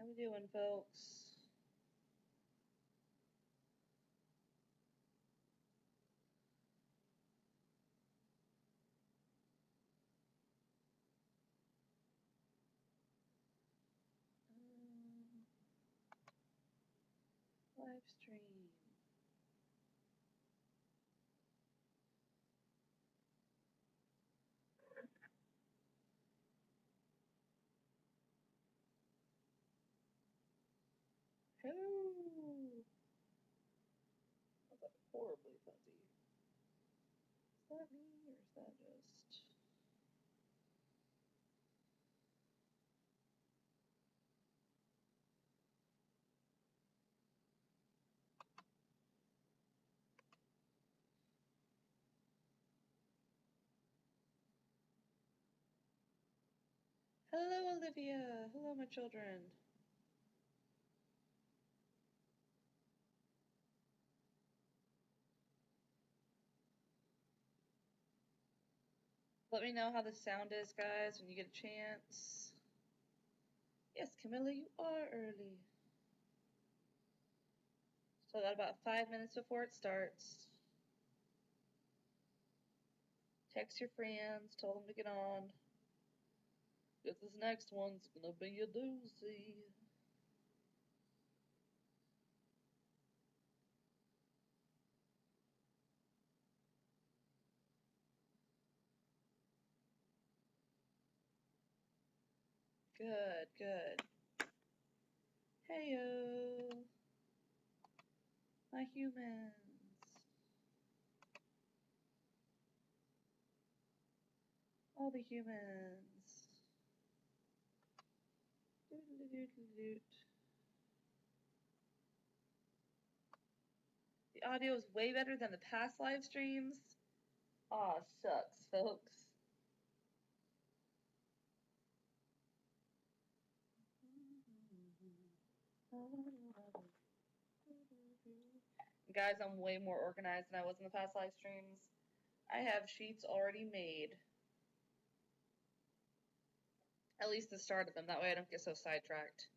we doing, folks? Live stream. Hello. That's like horribly fuzzy. Is that me or is that just... Hello, Olivia. Hello, my children. Let me know how the sound is, guys, when you get a chance. Yes, Camilla, you are early. So I got about 5 minutes before it starts. Text your friends, tell them to get on. Because this next one's gonna be a doozy. Good, good. Heyo, my humans. All the humans. Doot-a-doot-a-doot. The audio is way better than the past live streams. Aw, shucks, folks. Guys, I'm way more organized than I was in the past live streams. I have sheets already made. At least the start of them. That way I don't get so sidetracked.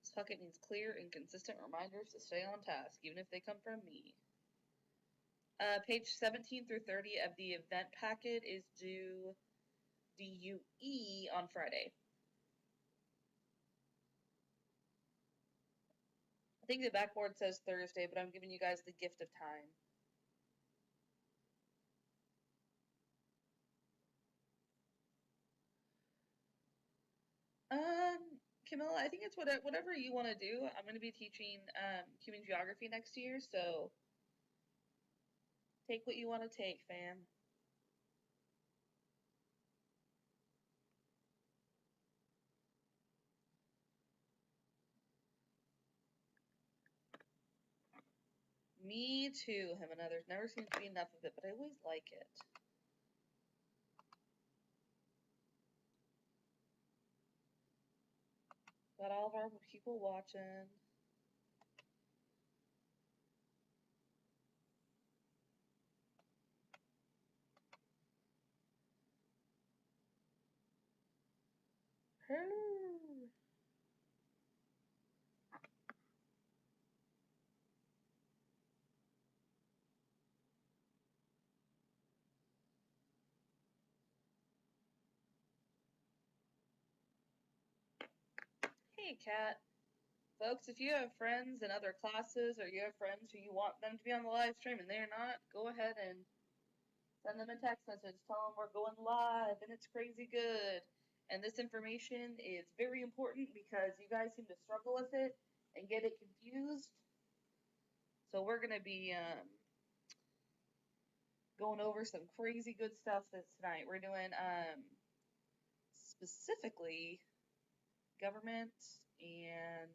This bucket needs clear and consistent reminders to stay on task, even if they come from me. Page 17 through 30 of the event packet is due DUE on Friday. I think the backboard says Thursday, but I'm giving you guys the gift of time. Camilla, I think it's whatever you want to do. I'm going to be teaching human geography next year, so take what you want to take, fam. Me too, Hemina. There's never seems to be enough of it, but I always like it. Got all of our people watching. Hello. Hey, Kat. Folks, if you have friends in other classes or you have friends who you want them to be on the live stream and they're not, go ahead and send them a text message. Tell them we're going live and it's crazy good. And this information is very important because you guys seem to struggle with it and get it confused. So we're going to be going over some crazy good stuff tonight. We're doing specifically government and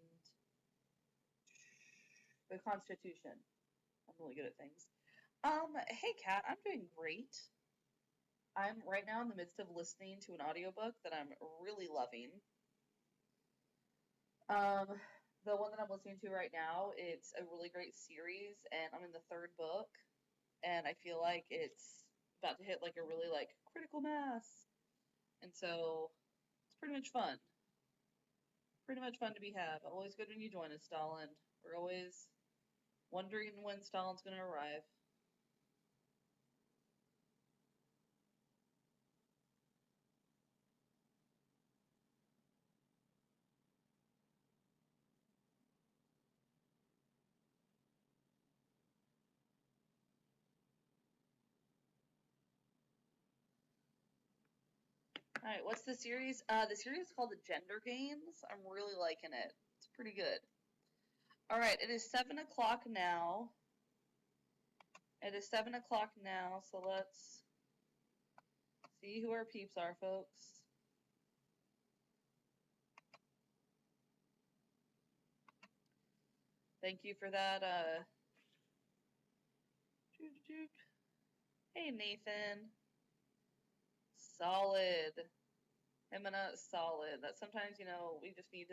the Constitution. I'm really good at things. Hey, Kat, I'm doing great. I'm right now in the midst of listening to an audiobook that I'm really loving. The one that I'm listening to right now, it's a really great series, and I'm in the third book, and I feel like it's about to hit like a really like critical mass, and so it's pretty much fun. pretty much fun to be had. Always good when you join us, Stalin. We're always wondering when Stalin's going to arrive. Alright, what's the series? The series is called The Gender Games. I'm really liking it. It's pretty good. Alright, it is 7 o'clock now. It is 7 o'clock now, so let's see who our peeps are, folks. Thank you for that, Hey, Nathan. Solid. Hemina, solid. That sometimes, you know, we need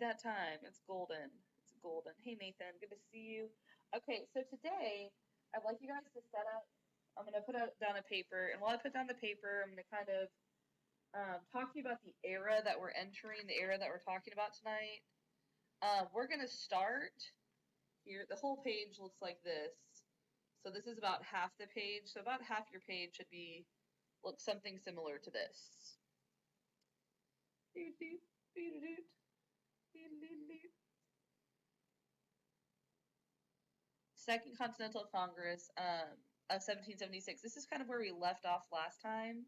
that time. It's golden. It's golden. Hey, Nathan. Good to see you. Okay, so today, I'd like you guys to set up, I'm going to put down a paper, and while I put down the paper, I'm going to kind of talk to you about the era that we're entering, the era that we're talking about tonight. We're going to start here. The whole page looks like this. So this is about half the page. So about half your page should look something similar to this. Second Continental Congress of 1776. This is kind of where we left off last time.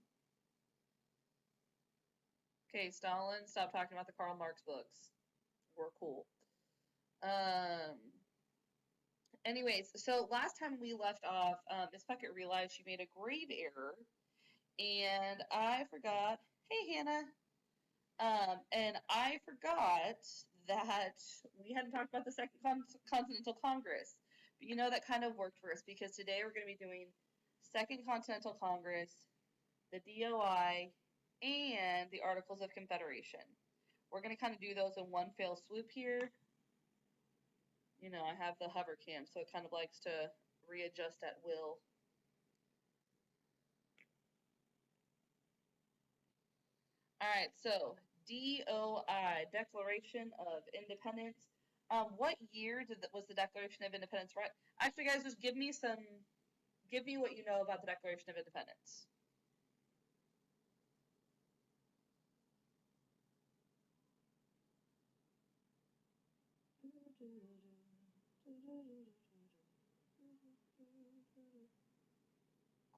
Okay, Stalin, stop talking about the Karl Marx books. We're cool. Anyways, so last time we left off, Miss Puckett realized she made a grave error, and I forgot. Hey, Hannah. And I forgot that we hadn't talked about the Second Continental Congress. But you know, that kind of worked for us, because today we're going to be doing Second Continental Congress, the DOI, and the Articles of Confederation. We're going to kind of do those in one fell swoop here. You know, I have the hover cam, so it kind of likes to readjust at will. Alright, so DOI, Declaration of Independence. What year was the Declaration of Independence, right? Actually, guys, just give me what you know about the Declaration of Independence.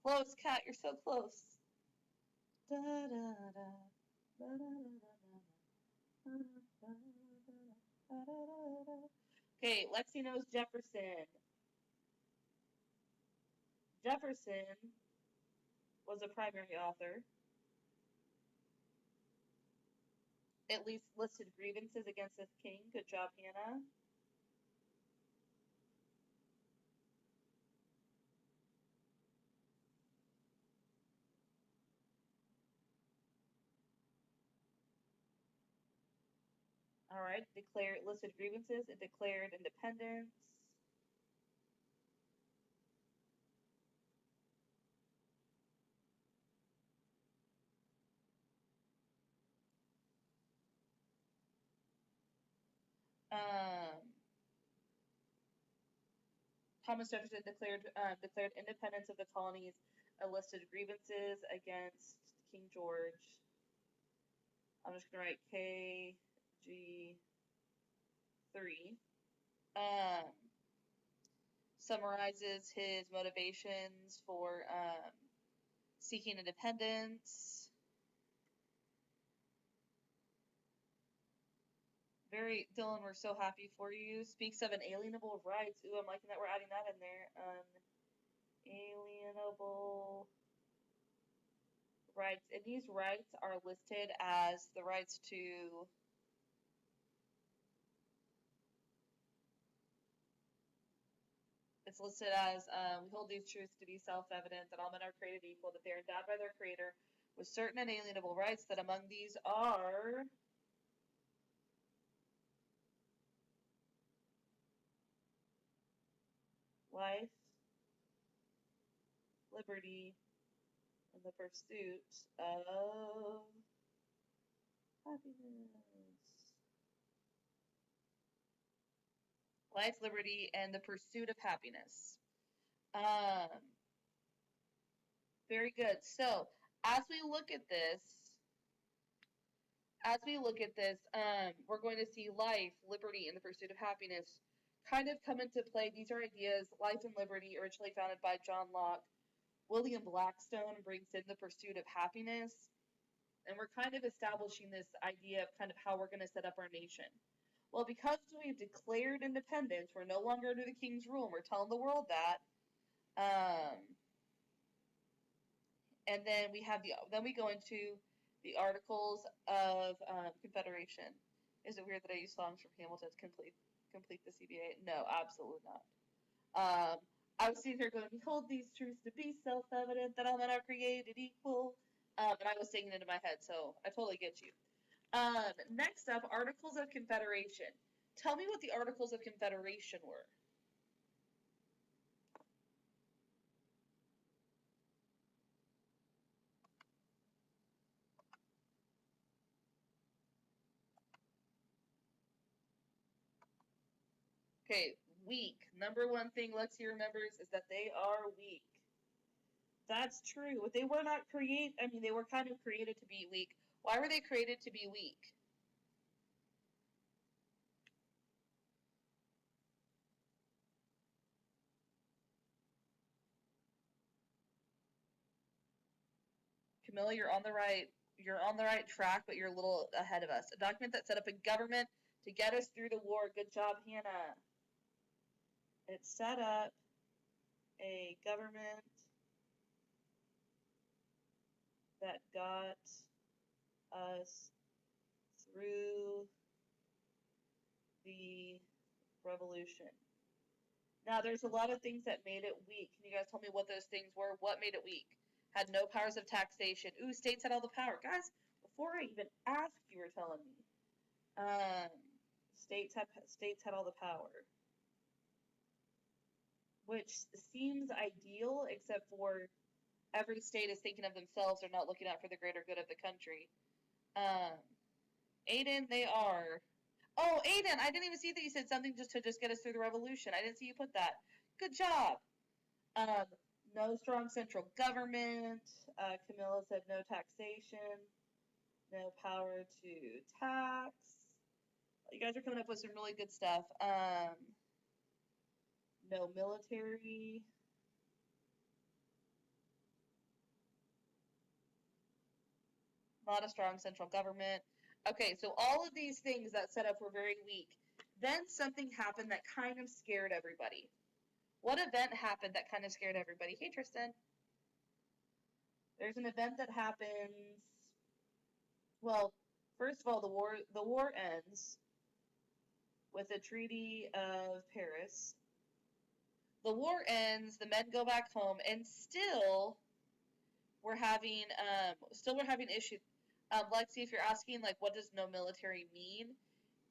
Close, Kat, you're so close. Okay, Lexi knows Jefferson. Jefferson was a primary author. At least listed grievances against the king. Good job, Hannah. Alright, listed grievances, it declared independence. Thomas Jefferson declared independence of the colonies, listed grievances against King George. I'm just going to write KG3. Summarizes his motivations for seeking independence. Dylan, we're so happy for you. Speaks of inalienable rights. Ooh, I'm liking that we're adding that in there. Inalienable rights. And these rights are listed as the rights to it's listed as we hold these truths to be self-evident, that all men are created equal, that they are endowed by their creator with certain inalienable rights, that among these are life, liberty, and the pursuit of happiness. Life, liberty, and the pursuit of happiness. Very good. So, as we look at this, we're going to see life, liberty, and the pursuit of happiness kind of come into play. These are ideas, life and liberty, originally founded by John Locke. William Blackstone brings in the pursuit of happiness. And we're kind of establishing this idea of kind of how we're going to set up our nation. Well, because we've declared independence, we're no longer under the king's rule, and we're telling the world that. And then we go into the Articles of Confederation. Is it weird that I use songs from Hamilton to complete the CBA? No, absolutely not. I was sitting here going, "Behold these truths to be self-evident, that all men are created equal," and I was singing it in my head, so I totally get you. Next up, Articles of Confederation. Tell me what the Articles of Confederation were. Okay, weak. Number one thing Lexi remembers is that they are weak. That's true. They were not they were kind of created to be weak. Why were they created to be weak? Camilla, you're on the right track, but you're a little ahead of us. A document that set up a government to get us through the war. Good job, Hannah. It set up a government that got us through the revolution. Now, there's a lot of things that made it weak. Can you guys tell me what those things were? What made it weak? Had no powers of taxation. Ooh, states had all the power. Guys, before I even asked, you were telling me. States had all the power. Which seems ideal, except for every state is thinking of themselves. They're not looking out for the greater good of the country. Aiden, they are. Oh, Aiden, I didn't even see that you said something just to get us through the revolution. I didn't see you put that. Good job. No strong central government. Camilla said no taxation. No power to tax. You guys are coming up with some really good stuff. No military. Not a strong central government. Okay, so all of these things that set up were very weak. Then something happened that kind of scared everybody. What event happened that kind of scared everybody? Hey, Tristan. There's an event that happens. Well, first of all, the war ends with the Treaty of Paris. The war ends. The men go back home, and still we're having issues. Lexi, if you're asking like what does no military mean,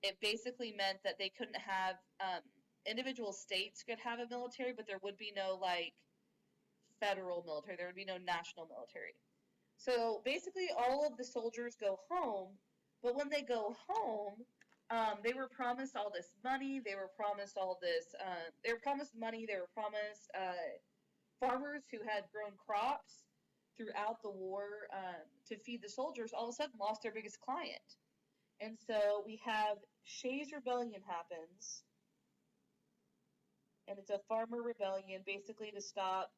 it basically meant that they couldn't have individual states could have a military, but there would be no like federal military. There would be no national military. So basically, all of the soldiers go home, but when they go home, they were promised all this money. They were promised all this. They were promised money. They were promised farmers who had grown crops throughout the war to feed the soldiers. All of a sudden, lost their biggest client, and so we have Shays Rebellion happens, and it's a farmer rebellion, basically to stop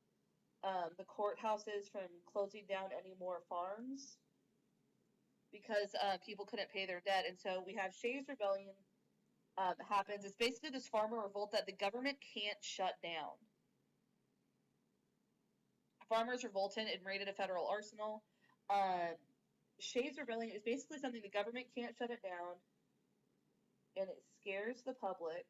the courthouses from closing down any more farms because people couldn't pay their debt. And so we have Shays Rebellion happens. It's basically this farmer revolt that the government can't shut down. Farmers revolted and raided a federal arsenal. Shays Rebellion is basically something the government can't shut it down, and it scares the public.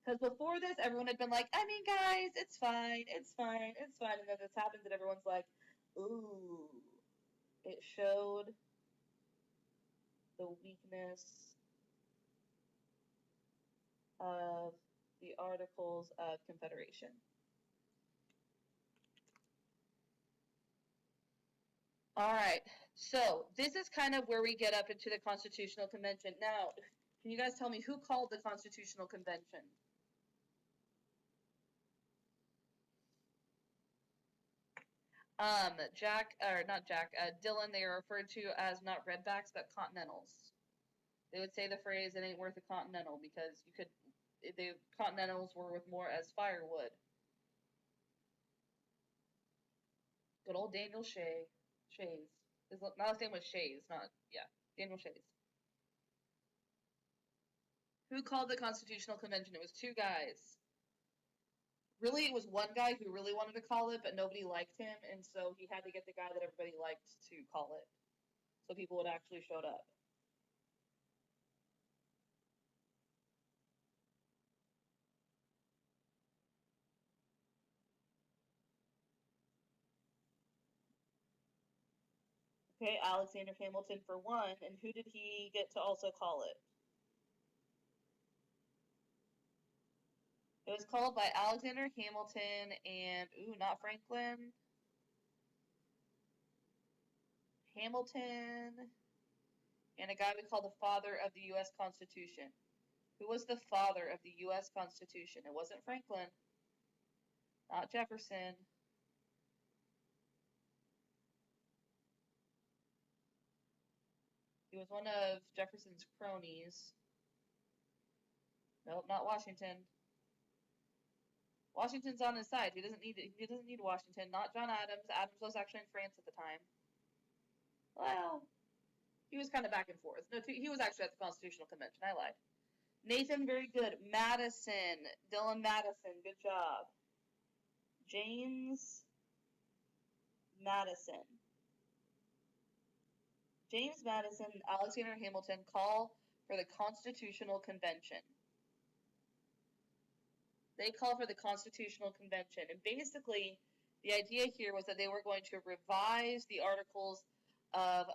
Because before this, everyone had been like, I mean, guys, it's fine, it's fine, it's fine. And then this happens, and everyone's like, ooh. It showed the weakness of the Articles of Confederation. All right, so this is kind of where we get up into the Constitutional Convention. Now, Can you guys tell me who called the Constitutional Convention? Dylan, they are referred to as not redbacks, but continentals. They would say the phrase, "It ain't worth a continental," because the continentals were worth more as firewood. Good old Daniel Shays. His last name was Shays, Daniel Shays. Who called the Constitutional Convention? It was two guys. Really, it was one guy who really wanted to call it, but nobody liked him, and so he had to get the guy that everybody liked to call it, so people would actually show up. Okay, Alexander Hamilton for one, and who did he get to also call it? It was called by Alexander Hamilton and, not Franklin. Hamilton and a guy we call the father of the U.S. Constitution. Who was the father of the U.S. Constitution? It wasn't Franklin, not Jefferson. He was one of Jefferson's cronies. Nope, not Washington. Washington's on his side. He doesn't need Washington. Not John Adams. Adams was actually in France at the time. Well, he was kind of back and forth. No, he was actually at the Constitutional Convention. I lied. Nathan, very good. Madison. Dylan Madison, good job. James Madison. James Madison and Alexander Hamilton call for the Constitutional Convention. They call for the Constitutional Convention. And basically, the idea here was that they were going to revise the articles of,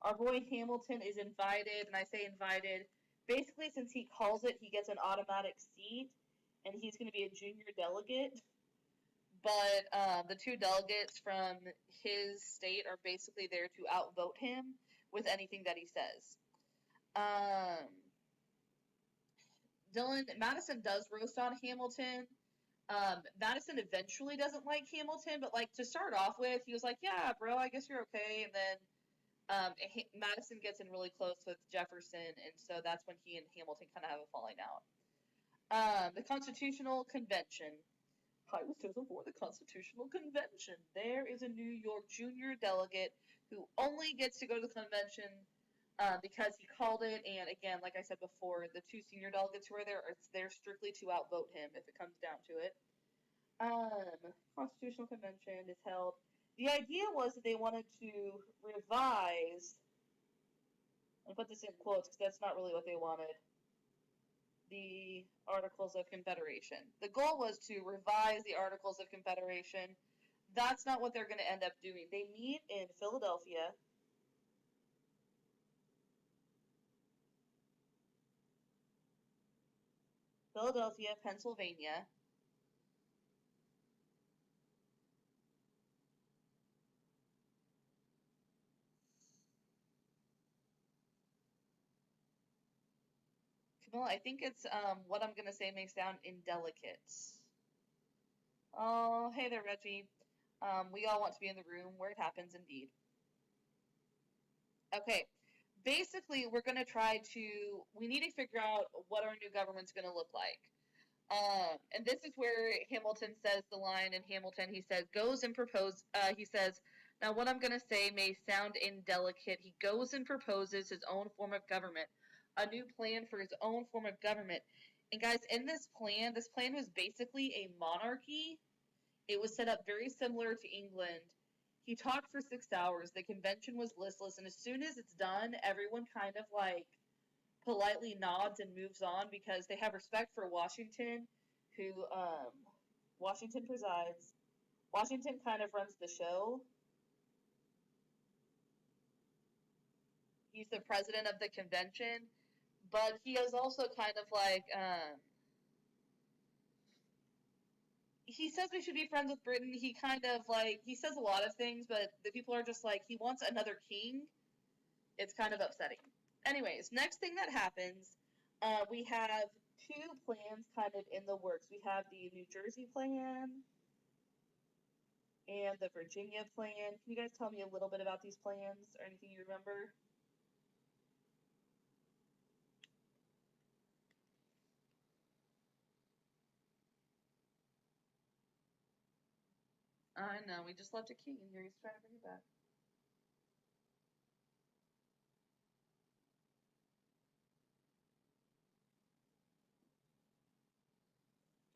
our boy Hamilton is invited, and I say invited, basically since he calls it, he gets an automatic seat, and he's going to be a junior delegate. But the two delegates from his state are basically there to outvote him with anything that he says. Madison does roast on Hamilton. Madison eventually doesn't like Hamilton, but to start off with, he was like, "Yeah, bro, I guess you're okay." And then Madison gets in really close with Jefferson, and so that's when he and Hamilton kind of have a falling out. The Constitutional Convention. I was chosen for the Constitutional Convention. There is a New York junior delegate who only gets to go to the convention because he called it, and again, like I said before, the two senior delegates who are there are there strictly to outvote him if it comes down to it. Constitutional Convention is held. The idea was that they wanted to revise, I'll put this in quotes because that's not really what they wanted, the Articles of Confederation. The goal was to revise the Articles of Confederation. That's not what they're going to end up doing. They meet in Philadelphia. Philadelphia, Pennsylvania. Camilla, I think it's what I'm going to say may sound indelicate. Oh, hey there, Reggie. We all want to be in the room where it happens, indeed. Okay, basically, we're going to we need to figure out what our new government's going to look like. And this is where Hamilton says the line in Hamilton, he says, he says, now what I'm going to say may sound indelicate. He goes and proposes his own form of government, a new plan for his own form of government. And guys, in this plan was basically a monarchy. It was set up very similar to England. He talked for 6 hours. The convention was listless, and as soon as it's done, everyone kind of politely nods and moves on because they have respect for Washington, who Washington presides. Washington kind of runs the show. He's the president of the convention, but he is also kind of he says we should be friends with Britain. He kind of he says a lot of things, but the people are just he wants another king. It's kind of upsetting. Anyways, next thing that happens, we have two plans kind of in the works. We have the New Jersey plan and the Virginia plan. Can you guys tell me a little bit about these plans or anything you remember? I know, we just left a king in here. He's trying to bring it back.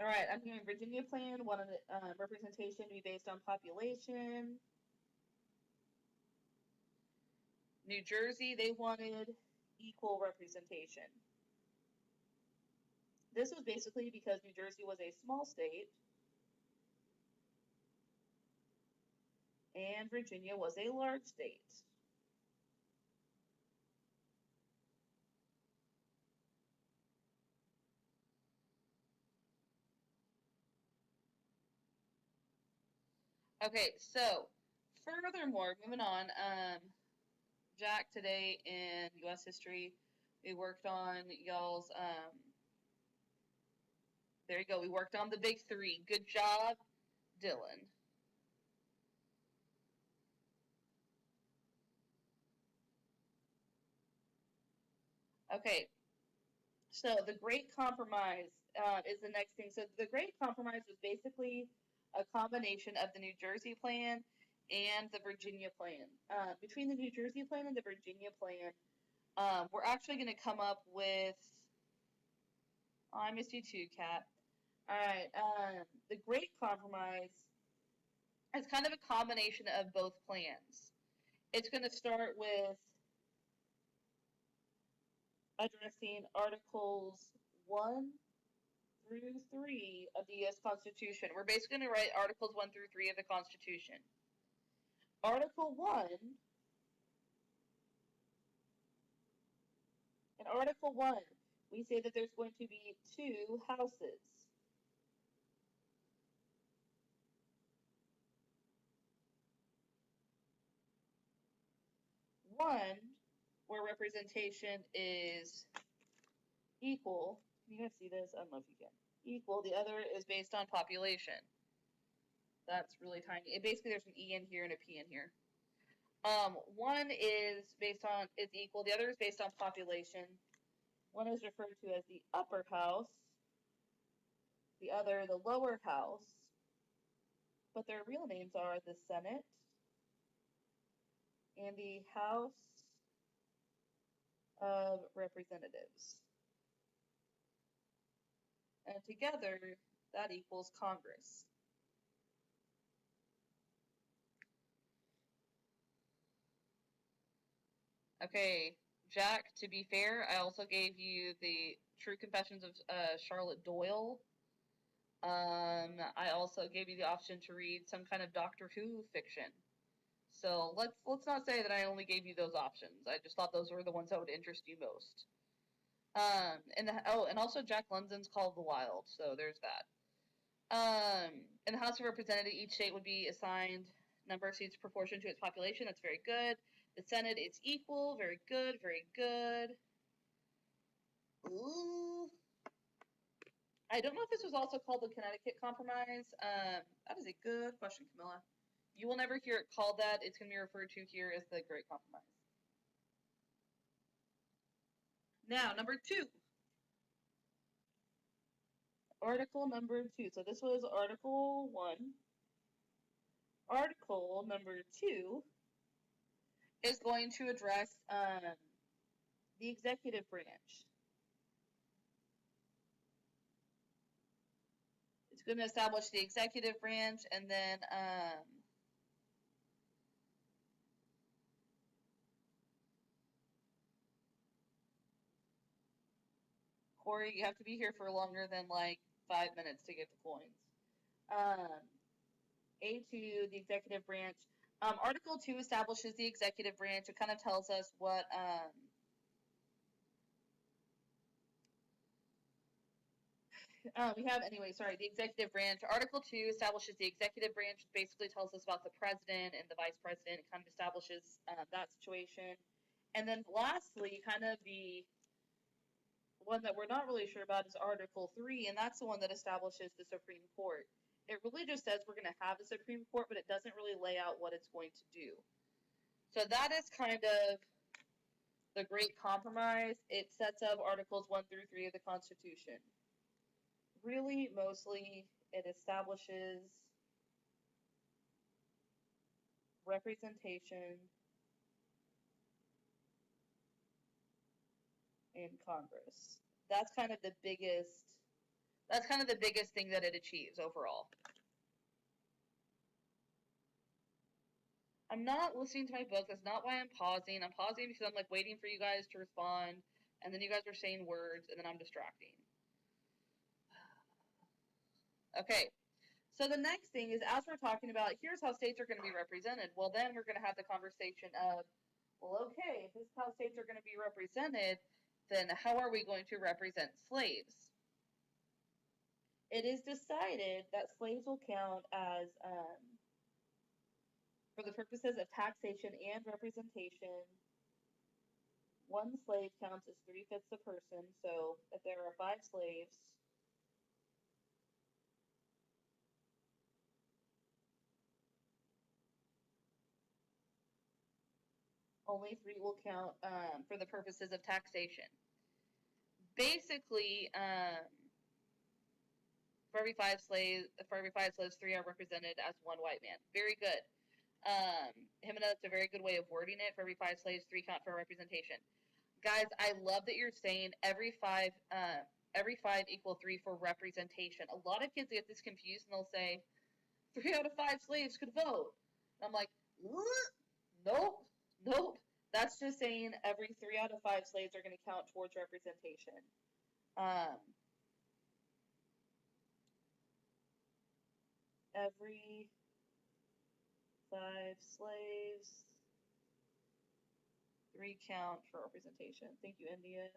All right, I'm hearing Virginia plan wanted representation to be based on population. New Jersey, they wanted equal representation. This was basically because New Jersey was a small state and Virginia was a large state. Okay, so furthermore, moving on, Jack, today in U.S. history, we worked on y'all's, there you go, we worked on the big three. Good job, Dylan. Okay, so the Great Compromise is the next thing. So the Great Compromise was basically a combination of the New Jersey plan and the Virginia plan. Between the New Jersey plan and the Virginia plan, we're actually going to come up with. Oh, I missed you too, Kat. All right. The Great Compromise is kind of a combination of both plans. It's going to start with addressing Articles 1 through 3 of the U.S. Constitution. We're basically going to write Articles 1 through 3 of the Constitution. Article 1, in Article 1, we say that there's going to be two houses. One, where representation is equal. Can you guys see this? I don't know if you can. Equal. The other is based on population. That's really tiny. Basically, there's an E in here and a P in here. One is based on is equal. The other is based on population. One is referred to as the upper house. The other, the lower house. But their real names are the Senate and the House of Representatives. And together, that equals Congress. Okay, Jack, to be fair, I also gave you the True Confessions of Charlotte Doyle. I also gave you the option to read some kind of Doctor Who fiction. So let's not say that I only gave you those options. I just thought those were the ones that would interest you most. And also Jack London's Call of the Wild. So there's that. In the House of Representatives, each state would be assigned number of seats proportion to its population. That's very good. The Senate, it's equal. Very good. Very good. Ooh. I don't know if this was also called the Connecticut Compromise. That is a good question, Camilla. You will never hear it called that. It's going to be referred to here as the Great Compromise. Now, number 2. Article number 2. So this was Article 1. Article number 2 is going to address the executive branch. It's going to establish the executive branch, and then Corey, you have to be here for longer than like 5 minutes to get the coins. A2, the executive branch. Article 2 establishes the executive branch. It kind of tells us what we have, anyway, sorry, the executive branch. Article 2 establishes the executive branch, basically tells us about the president and the vice president. It kind of establishes that situation. And then lastly, kind of the one that we're not really sure about is Article 3, and that's the one that establishes the Supreme Court. It really just says we're going to have the Supreme Court, but it doesn't really lay out what it's going to do. So that is kind of the Great Compromise. It sets up Articles 1 through 3 of the Constitution. Really, mostly, it establishes representation in Congress. That's kind of the biggest thing that it achieves overall. I'm not listening to my book. That's not why I'm pausing. I'm pausing because I'm like waiting for you guys to respond, and then you guys are saying words, and then I'm distracting. Okay, so the next thing is, as we're talking about, here's how states are going to be represented. Well, then we're going to have the conversation of, well, okay, if this is how states are going to be represented, then how are we going to represent slaves? It is decided that slaves will count as, for the purposes of taxation and representation, one slave counts as 3/5 a person. So if there are 5 slaves, only 3 will count for the purposes of taxation. Basically, for every 5 slaves, 3 are represented as 1 white man. Very good. That's a very good way of wording it. For every 5 slaves, 3 count for representation. Guys, I love that you're saying every 5 equal 3 for representation. A lot of kids get this confused and they'll say 3 out of 5 slaves could vote. And I'm like, nope. That's just saying every 3 out of 5 slaves are going to count towards representation. Every 5 slaves, 3 count for representation. Thank you, India.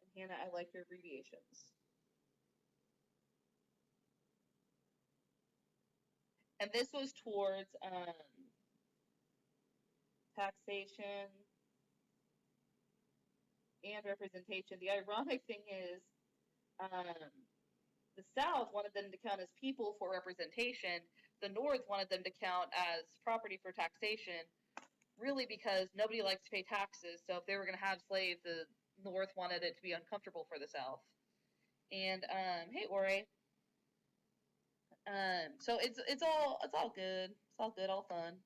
And Hannah, I like your abbreviations. And this was towards taxation and representation. The ironic thing is, the South wanted them to count as people for representation. The North wanted them to count as property for taxation, really because nobody likes to pay taxes. So if they were going to have slaves, the North wanted it to be uncomfortable for the South. And hey, Ore. So it's all good. It's all good, all fun.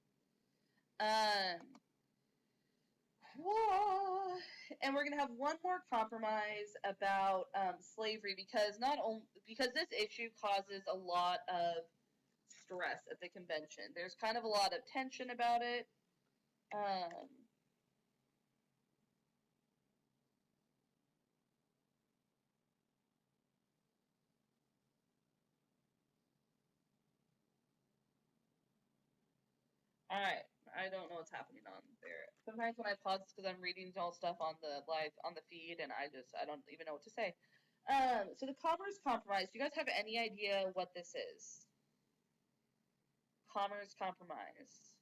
And we're gonna have one more compromise about slavery because this issue causes a lot of stress at the convention. There's kind of a lot of tension about it. All right. I don't know what's happening on there. Sometimes when I pause, it's because I'm reading all stuff on the feed, and I don't even know what to say. So the Commerce Compromise. Do you guys have any idea what this is? Commerce Compromise.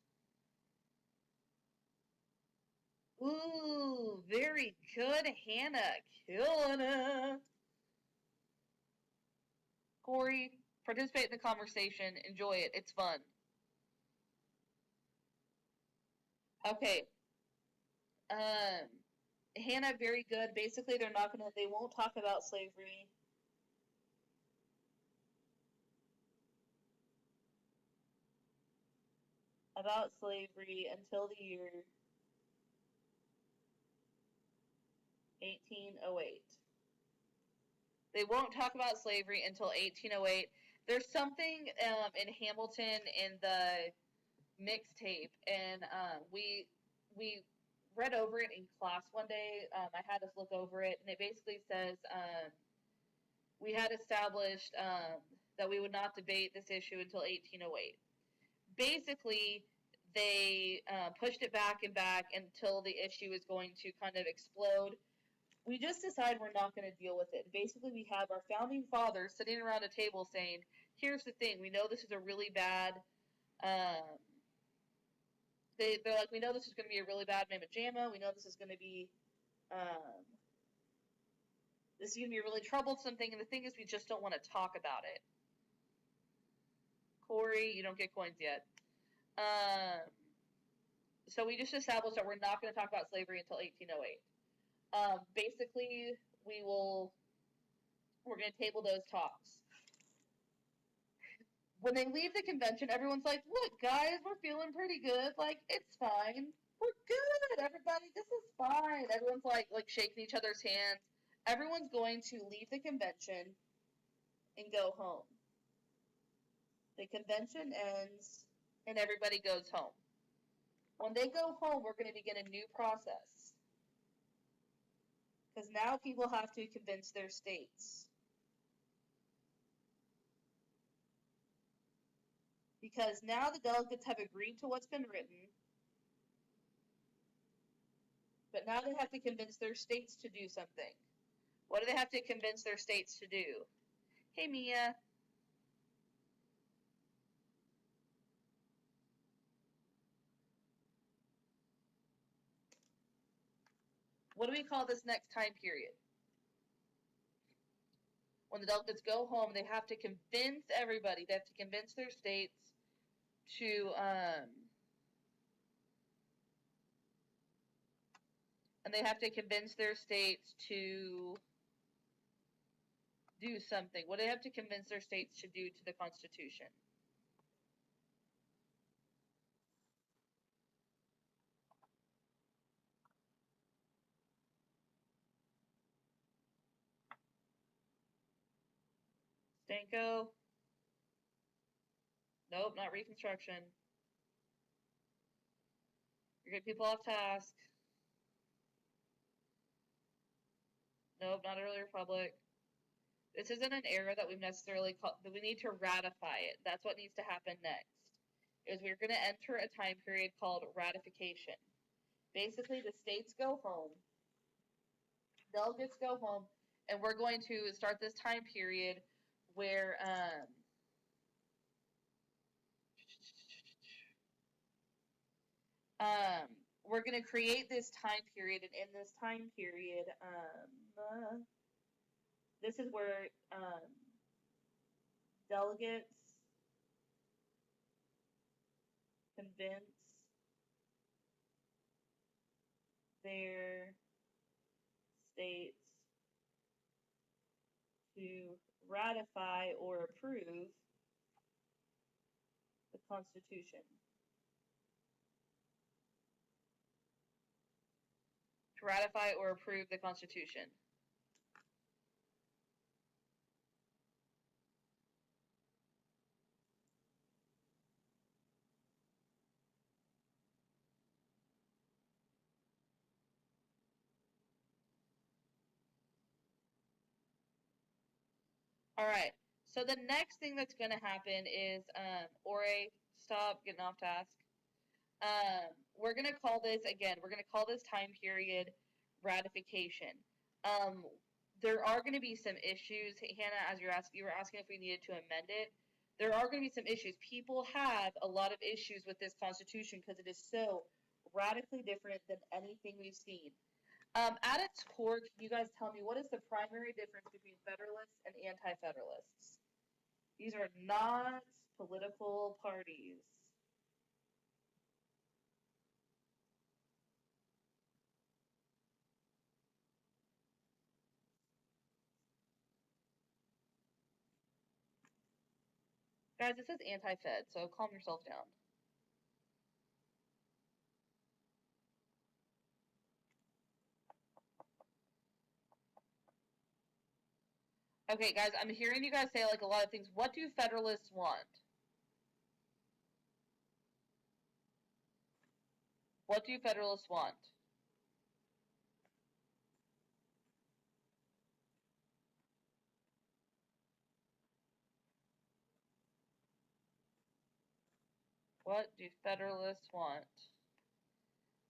Ooh, very good, Hannah. Killing it. Corey, participate in the conversation. Enjoy it. It's fun. Okay. Hannah, very good. Basically, they won't talk about slavery. Until the year 1808. They won't talk about slavery until 1808. There's something in Hamilton in the mixtape, and we read over it in class one day. I had us look over it, and it basically says we had established that we would not debate this issue until 1808. Basically, they pushed it back and back until the issue is going to kind of explode. We just decided we're not going to deal with it. Basically, we have our founding fathers sitting around a table saying, here's the thing, we know this is a really bad they're like, we know this is going to be a really bad mamma jamma. We know this is going to be a really troublesome thing. And the thing is, we just don't want to talk about it. Corey, you don't get coins yet. So we just established that we're not going to talk about slavery until 1808. Basically, we're going to table those talks. When they leave the convention, everyone's like, look, guys, we're feeling pretty good. Like, it's fine. We're good, everybody. This is fine. Everyone's like shaking each other's hands. Everyone's going to leave the convention and go home. The convention ends and everybody goes home. When they go home, we're going to begin a new process. Because now people have to convince their states. Because now the delegates have agreed to what's been written, but now they have to convince their states to do something. What do they have to convince their states to do? Hey, Mia. What do we call this next time period? When the delegates go home, they have to convince everybody. They have to convince their states to, and they have to convince their states to do something. What do they have to convince their states to do to the Constitution? Stanko? Nope, not Reconstruction. You're getting people off task. Nope, not Early Republic. This isn't an era that we've necessarily called, that we need to ratify it. That's what needs to happen next. Is we're going to enter a time period called ratification. Basically, the states go home, delegates go home, and we're going to start this time period where we're going to create this time period, and in this time period, this is where delegates convince their states to ratify or approve the Constitution. To ratify or approve the Constitution. All right. So the next thing that's going to happen is, Ore, stop getting off task. We're going to call this, again, we're going to call this time period ratification. There are going to be some issues. Hannah, as you were asking if we needed to amend it. There are going to be some issues. People have a lot of issues with this Constitution because it is so radically different than anything we've seen. At its core, can you guys tell me what is the primary difference between Federalists and Anti-Federalists? These are not political parties. Guys, it says anti-Fed, so calm yourself down. Okay, guys, I'm hearing you guys say like a lot of things. What do Federalists want? What do Federalists want? What do Federalists want?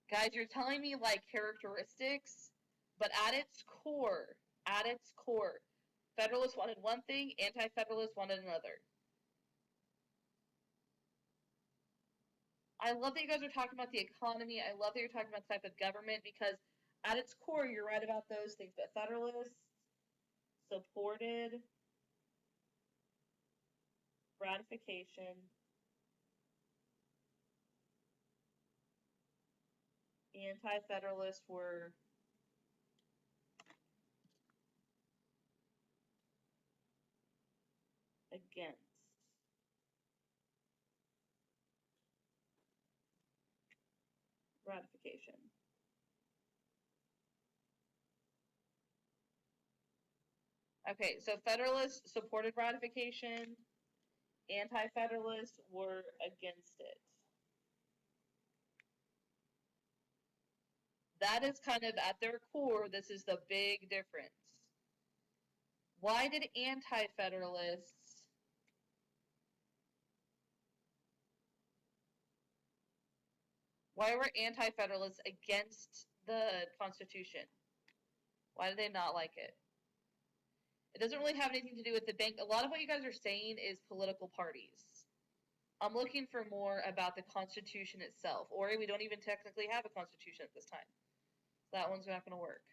Guys, you're telling me like characteristics, but at its core, Federalists wanted one thing, Anti-Federalists wanted another. I love that you guys are talking about the economy. I love that you're talking about the type of government because at its core, you're right about those things. But Federalists supported ratification. Anti-Federalists were against. Ratification. Okay, so Federalists supported ratification. Anti-Federalists were against it. That is kind of at their core, this is the big difference. Why did anti-Federalists why were anti-Federalists against the Constitution? Why did they not like it? It doesn't really have anything to do with the bank. A lot of what you guys are saying is political parties. I'm looking for more about the Constitution itself. Or we don't even technically have a Constitution at this time. That one's not going to work.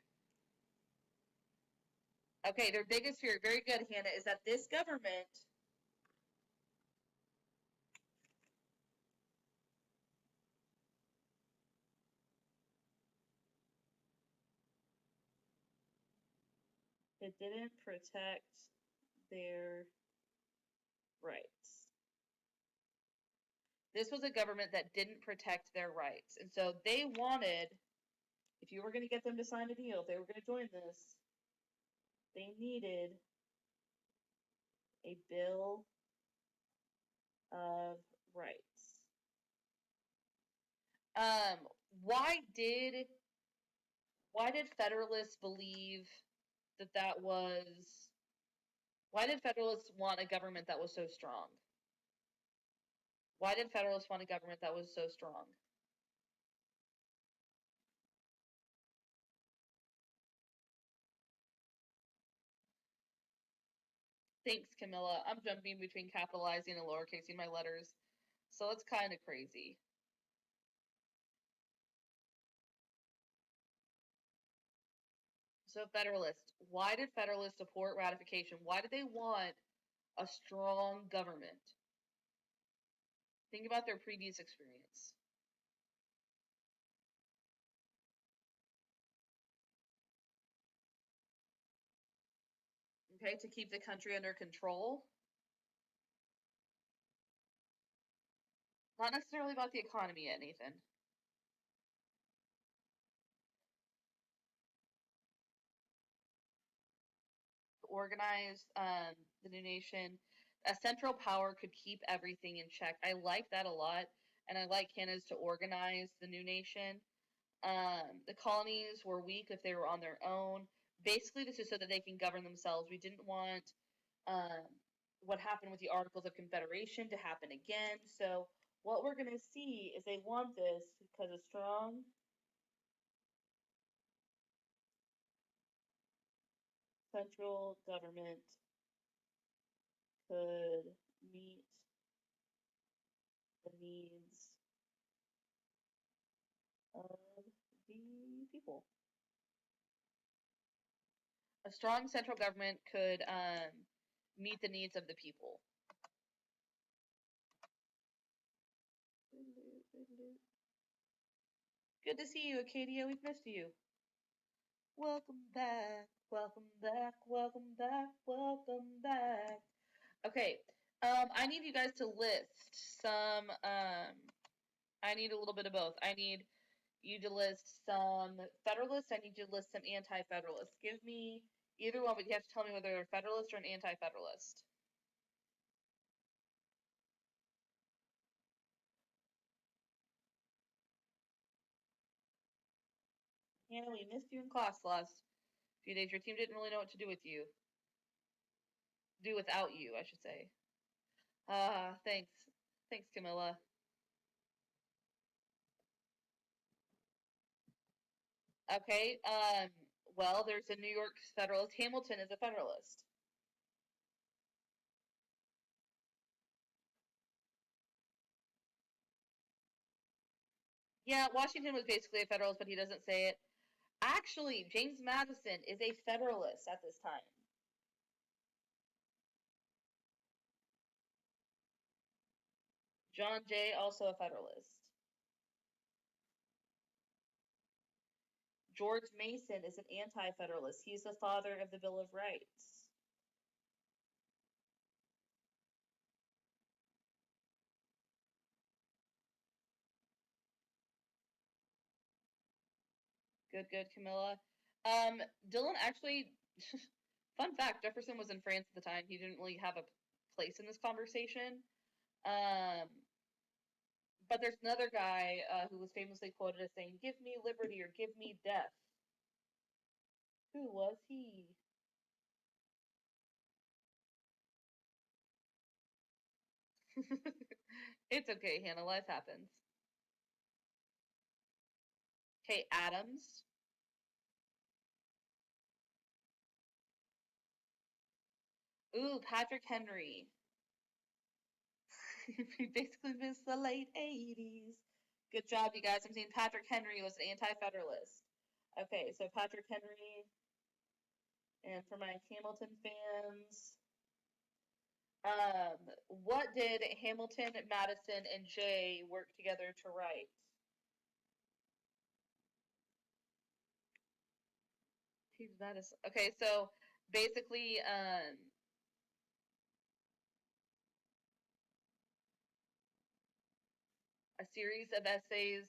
Okay, their biggest fear, very good, Hannah, is that this government it didn't protect their rights. This was a government that didn't protect their rights. And so they wanted, if you were going to get them to sign a deal, if they were going to join this, they needed a Bill of Rights. Why did Federalists believe that was, why did Federalists want a government that was so strong? Why did Federalists want a government that was so strong? Thanks, Camilla. I'm jumping between capitalizing and lowercasing my letters, so it's kind of crazy. So Federalists, why did Federalists support ratification? Why did they want a strong government? Think about their previous experience. Okay, to keep the country under control. Not necessarily about the economy yet, Nathan. Organize the new nation. A central power could keep everything in check. I like that a lot, and I like Hannah's to organize the new nation. The colonies were weak if they were on their own. Basically, this is so that they can govern themselves. We didn't want what happened with the Articles of Confederation to happen again. So what we're going to see is they want this because a strong central government could meet the needs of the people. A strong central government could meet the needs of the people. Good to see you, Acadia. We've missed you. Welcome back, welcome back, welcome back, welcome back. Okay, I need you guys to list some, I need a little bit of both. I need you to list some Federalists, I need you to list some anti-Federalists. Give me either one, but you have to tell me whether they're a Federalist or an anti-Federalist. Hannah, we missed you in class the last few days. Your team didn't really know what to do with you. Do without you, I should say. Thanks. Thanks, Camilla. Okay, well, there's a New York Federalist. Hamilton is a Federalist. Yeah, Washington was basically a Federalist, but he doesn't say it. Actually, James Madison is a Federalist at this time. John Jay, also a Federalist. George Mason is an anti-Federalist. He's the father of the Bill of Rights. Good, good, Camilla. Dylan actually, fun fact, Jefferson was in France at the time. He didn't really have a place in this conversation. But there's another guy who was famously quoted as saying, "Give me liberty or give me death." Who was he? It's okay, Hannah. Life happens. Okay, Adams. Ooh, Patrick Henry. We basically missed the late 80s. Good job, you guys. I'm seeing Patrick Henry was an anti-Federalist. Okay, so Patrick Henry, and for my Hamilton fans, what did Hamilton, Madison, and Jay work together to write? Madison. Okay, so basically, a series of essays,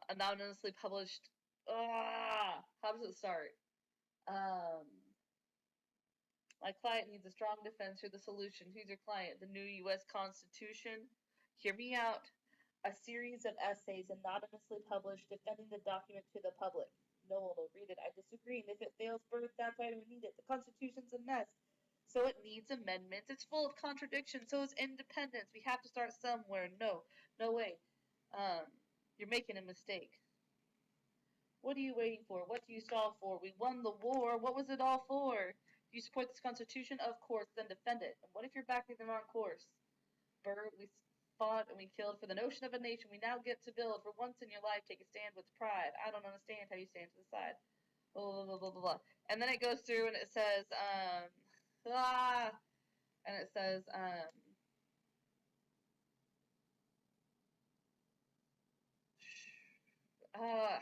anonymously published. How does it start? My client needs a strong defense for the solution. Who's your client? The new U.S. Constitution. Hear me out. A series of essays anonymously published defending the document to the public. No one will read it. I disagree. And if it fails birth, that's why we need it. The Constitution's a mess. So it needs amendments. It's full of contradictions. So is independence. We have to start somewhere. No, no way. You're making a mistake. What are you waiting for? What do you stall for? We won the war. What was it all for? Do you support this Constitution? Of course, then defend it. And what if you're backing the wrong course? Bert, we fought and we killed for the notion of a nation we now get to build. For once in your life, take a stand with pride. I don't understand how you stand to the side. Blah, blah, blah, blah, blah. And then it goes through and it says, and it says,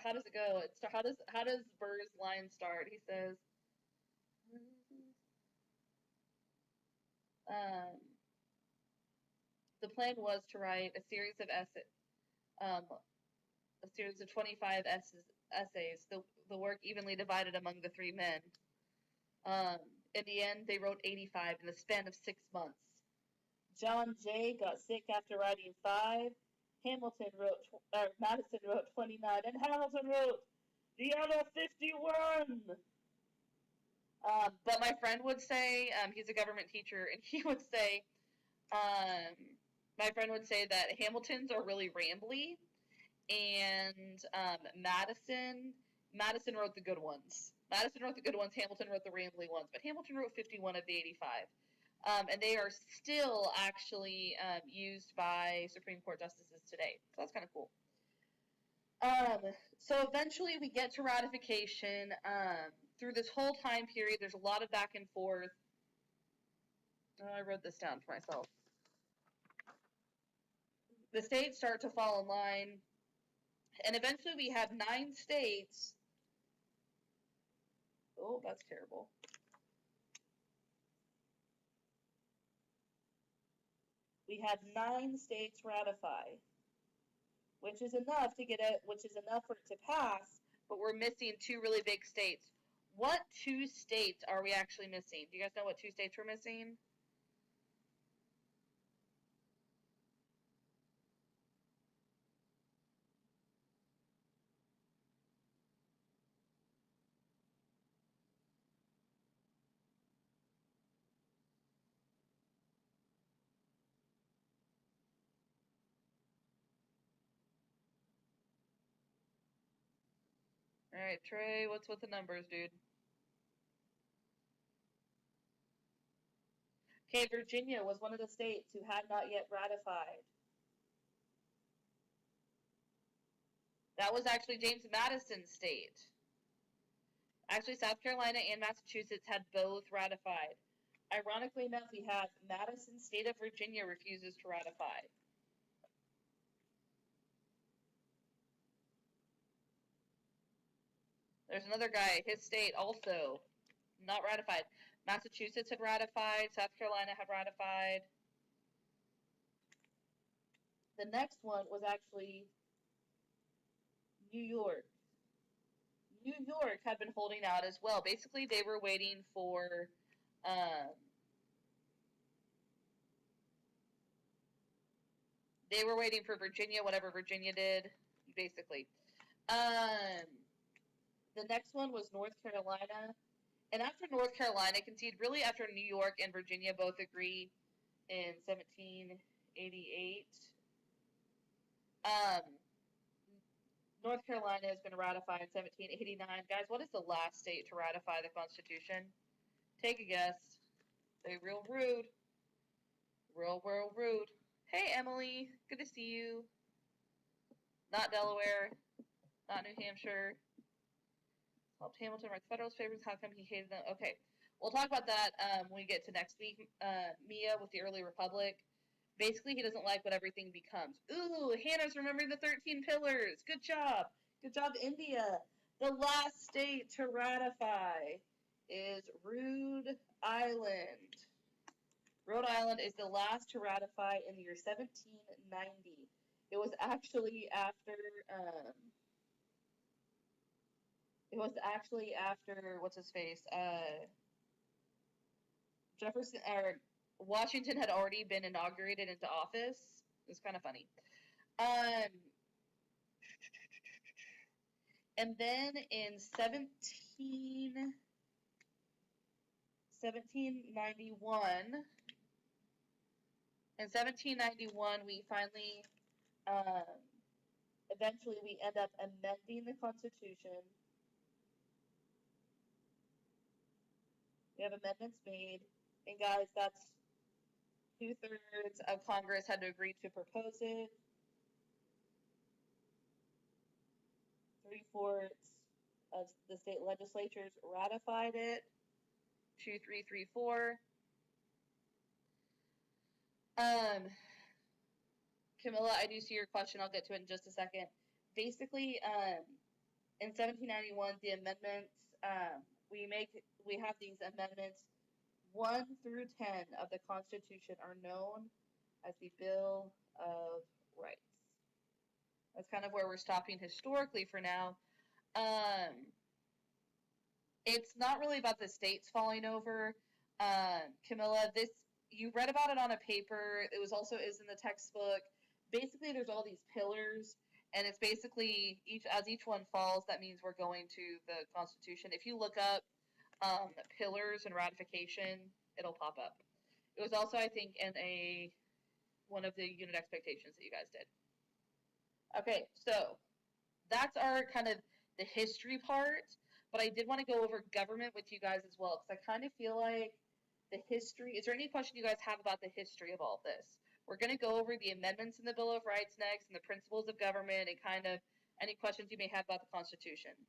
how does it go? How does Burr's line start? He says, um, the plan was to write a series of a series of 25 essays. The work evenly divided among the three men. In the end, they wrote 85 in the span of 6 months. John Jay got sick after writing 5. Madison wrote 29, and Hamilton wrote the other 51. But my friend would say, he's a government teacher, and he would say, my friend would say that Hamilton's are really rambly, and Madison wrote the good ones. Madison wrote the good ones, Hamilton wrote the rambly ones, but Hamilton wrote 51 of the 85. And they are still actually used by Supreme Court justices today. So that's kind of cool. So eventually we get to ratification. Through this whole time period, there's a lot of back and forth. I wrote this down for myself. The states start to fall in line, and eventually we have 9 states. Oh, that's terrible. We have 9 states ratify, which is enough for it to pass, but we're missing 2 really big states. What 2 states are we actually missing? Do you guys know what 2 states we're missing? All right, Trey, what's with the numbers, dude? Okay, Virginia was one of the states who had not yet ratified. That was actually James Madison's state. Actually, South Carolina and Massachusetts had both ratified. Ironically enough, we have Madison, state of Virginia, refuses to ratify. There's another guy, his state also not ratified. Massachusetts had ratified, South Carolina had ratified. The next one was actually New York. New York had been holding out as well. Basically, they were waiting for Virginia, whatever Virginia did, basically. The next one was North Carolina. And after North Carolina conceded, really after New York and Virginia both agree in 1788, North Carolina is going to ratify in 1789. Guys, what is the last state to ratify the Constitution? Take a guess. They're real rude. Real rude. Hey, Emily. Good to see you. Not Delaware. Not New Hampshire. Helped Hamilton write the Federalist Papers. How come he hated them? Okay. We'll talk about that when we get to next week. Mia with the early republic. Basically, he doesn't like what everything becomes. Ooh, Hannah's remembering the 13 pillars. Good job. Good job, India. The last state to ratify is Rhode Island. Rhode Island is the last to ratify in the year 1790. It was actually after, what's his face? Jefferson, or Washington had already been inaugurated into office. It's kind of funny. And then in 1791, we finally, eventually we end up amending the Constitution. We have amendments made, and guys, that's 2/3 of Congress had to agree to propose it. 3/4 of the state legislatures ratified it. 2, 3, 3, 4. Camilla, I do see your question. I'll get to it in just a second. Basically, in 1791, the amendments, we have these amendments. 1 through 10 of the Constitution are known as the Bill of Rights. That's kind of where we're stopping historically for now. It's not really about the states falling over. Camilla, you read about it on a paper. It was is in the textbook. Basically, there's all these pillars, and it's basically as each one falls, that means we're going to the Constitution. If you look up pillars and ratification, it'll pop up. It was also, I think, in one of the unit expectations that you guys did. Okay, so that's our kind of the history part, but I did want to go over government with you guys as well, because I kind of feel like the history, is there any question you guys have about the history of all of this? We're going to go over the amendments in the Bill of Rights next, and the principles of government, and kind of any questions you may have about the Constitution.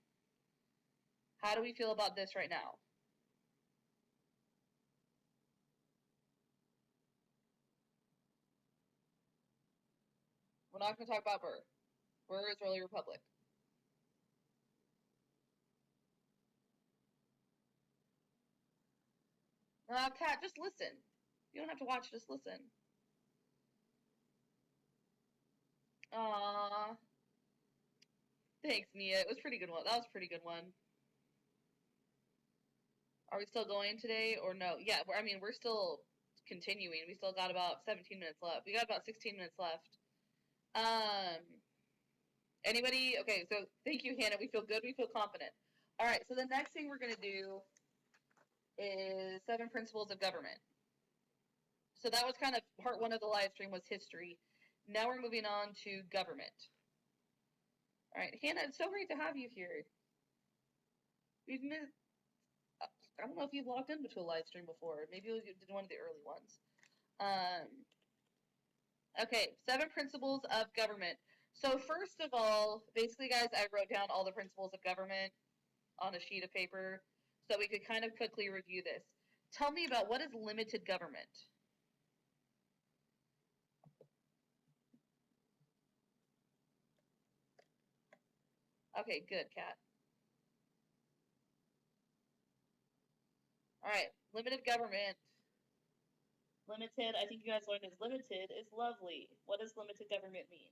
How do we feel about this right now? We're not going to talk about Burr. Burr is early republic. Kat, just listen. You don't have to watch, just listen. Aww. Thanks, Mia. It was a pretty good one. That was a pretty good one. Are we still going today or no? Yeah, we're still continuing. We still got about 17 minutes left. We got about 16 minutes left. Anybody? Okay, so thank you, Hannah. We feel good. We feel confident. All right, so the next thing we're going to do is 7 principles of government. So that was kind of part 1 of the live stream was history. Now we're moving on to government. All right, Hannah, it's so great to have you here. We've missed, I don't know if you've logged into a live stream before. Maybe you did one of the early ones. Okay, 7 principles of government. So first of all, basically, guys, I wrote down all the principles of government on a sheet of paper so we could kind of quickly review this. Tell me about what is limited government? Okay, good, Kat. All right, limited government. Limited, I think you guys learned is limited is lovely. What does limited government mean?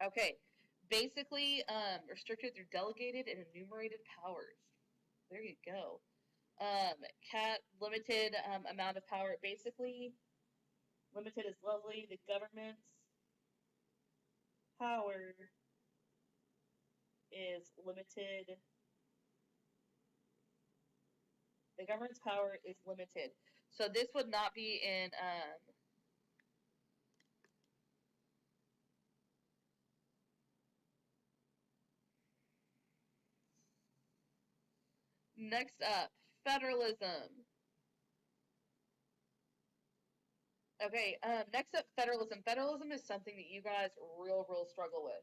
Okay, basically restricted through delegated and enumerated powers. There you go. Cat limited amount of power. Basically, limited is lovely. The government's power is limited. The government's power is limited. So this would not be in next up, federalism. Okay, next up, federalism. Federalism is something that you guys real struggle with.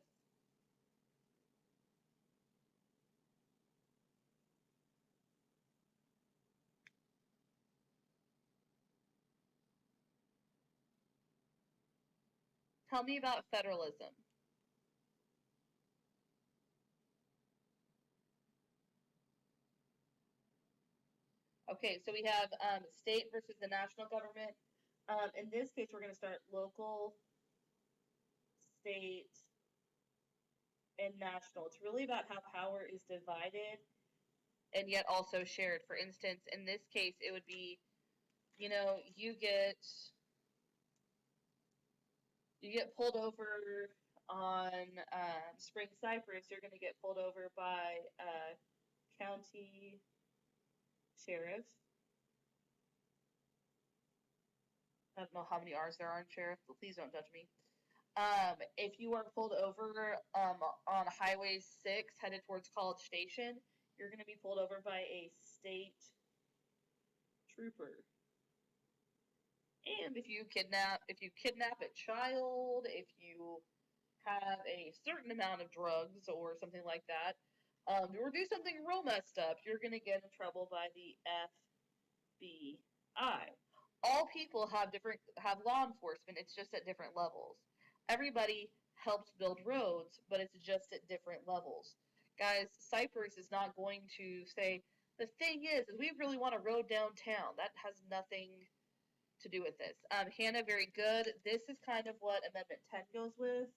Tell me about federalism. Okay, so we have state versus the national government. In this case, we're going to start local, state, and national. It's really about how power is divided and yet also shared. For instance, in this case, it would be, you know, you get pulled over on Spring Cypress. You're going to get pulled over by county sheriff. I don't know how many R's there are in sheriff, but please don't judge me. If you are pulled over on Highway 6 headed towards College Station, you're going to be pulled over by a state trooper. And if you kidnap a child, if you have a certain amount of drugs or something like that, or do something real messed up, you're going to get in trouble by the FBI. All people have law enforcement. It's just at different levels. Everybody helps build roads, but it's just at different levels. Guys, Cypress is not going to say, the thing is we really want a road downtown. That has nothing to do with this. Hannah, very good. This is kind of what Amendment 10 goes with.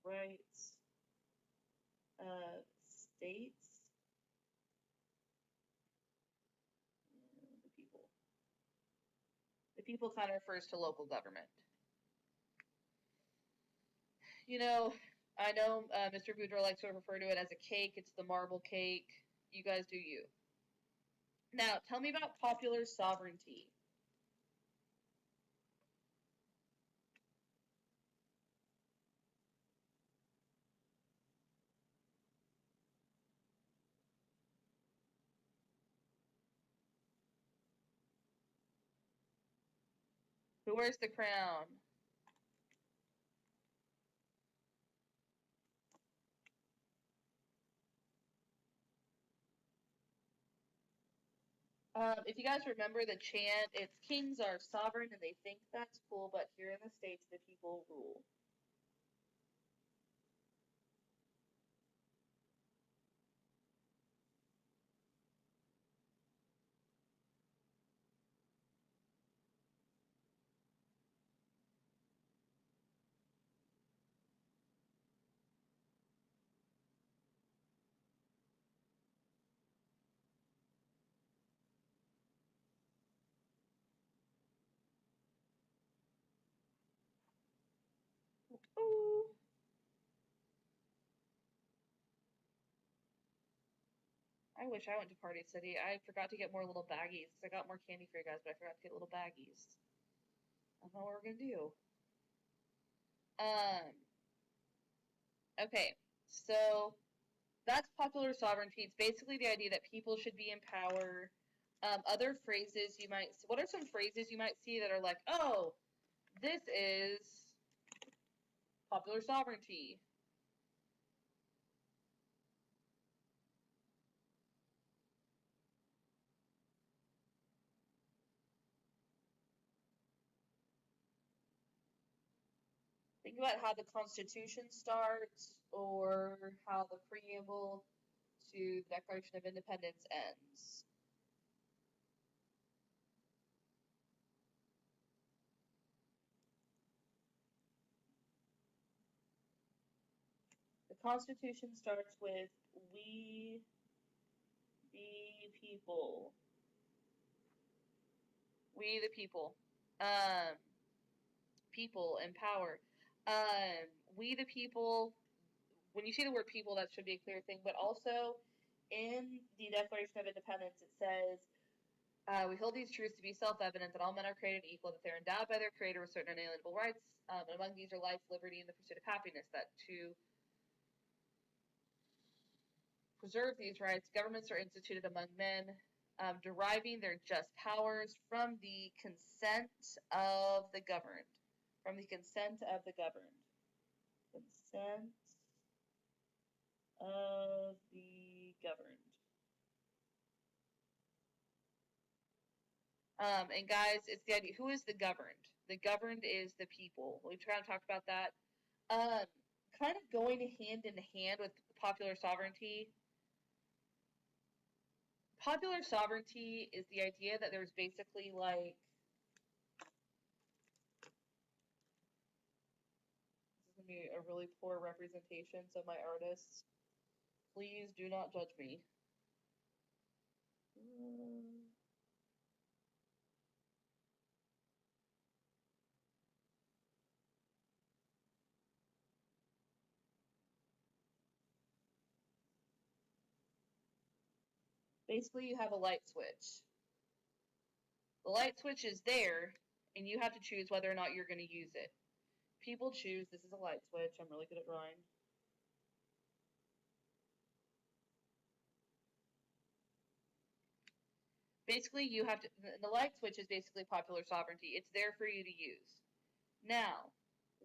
Rights, states, the people. The people kind of refers to local government. You know, I know Mr. Boudreaux likes to refer to it as a cake. It's the marble cake. You guys do you. Now, tell me about popular sovereignty. Who wears the crown? If you guys remember the chant, it's kings are sovereign and they think that's cool, but here in the States, the people rule. Ooh. I wish I went to Party City. I forgot to get more little baggies. I got more candy for you guys, but I forgot to get little baggies. I don't know what we're gonna do. Okay, so That's popular sovereignty. It's basically the idea that people should be in power. Other phrases you might see. What are some phrases you might see that are like, oh, this is popular sovereignty? Think about how the Constitution starts or how the preamble to the Declaration of Independence ends. The Constitution starts with "We the people." We the people. Um, People and power. We the people. When you see the word people, that should be a clear thing. But also, in the Declaration of Independence, it says, we hold these truths to be self-evident that all men are created equal, that they're endowed by their Creator with certain inalienable rights, and among these are life, liberty, and the pursuit of happiness. That to preserve these rights, governments are instituted among men, deriving their just powers from the consent of the governed. From the consent of the governed. Consent of the governed. And guys, it's the idea. Who is the governed? The governed is the people. We've kind of talked about that. Kind of going hand in hand with popular sovereignty. Popular sovereignty is the idea that there's basically like, this is going to be a really poor representation, so my artists, please do not judge me. Basically, you have a light switch. The light switch is there, and you have to choose whether or not you're going to use it. People choose, this is a light switch, I'm really good at drawing. Basically, you have to, the light switch is basically popular sovereignty. It's there for you to use. Now,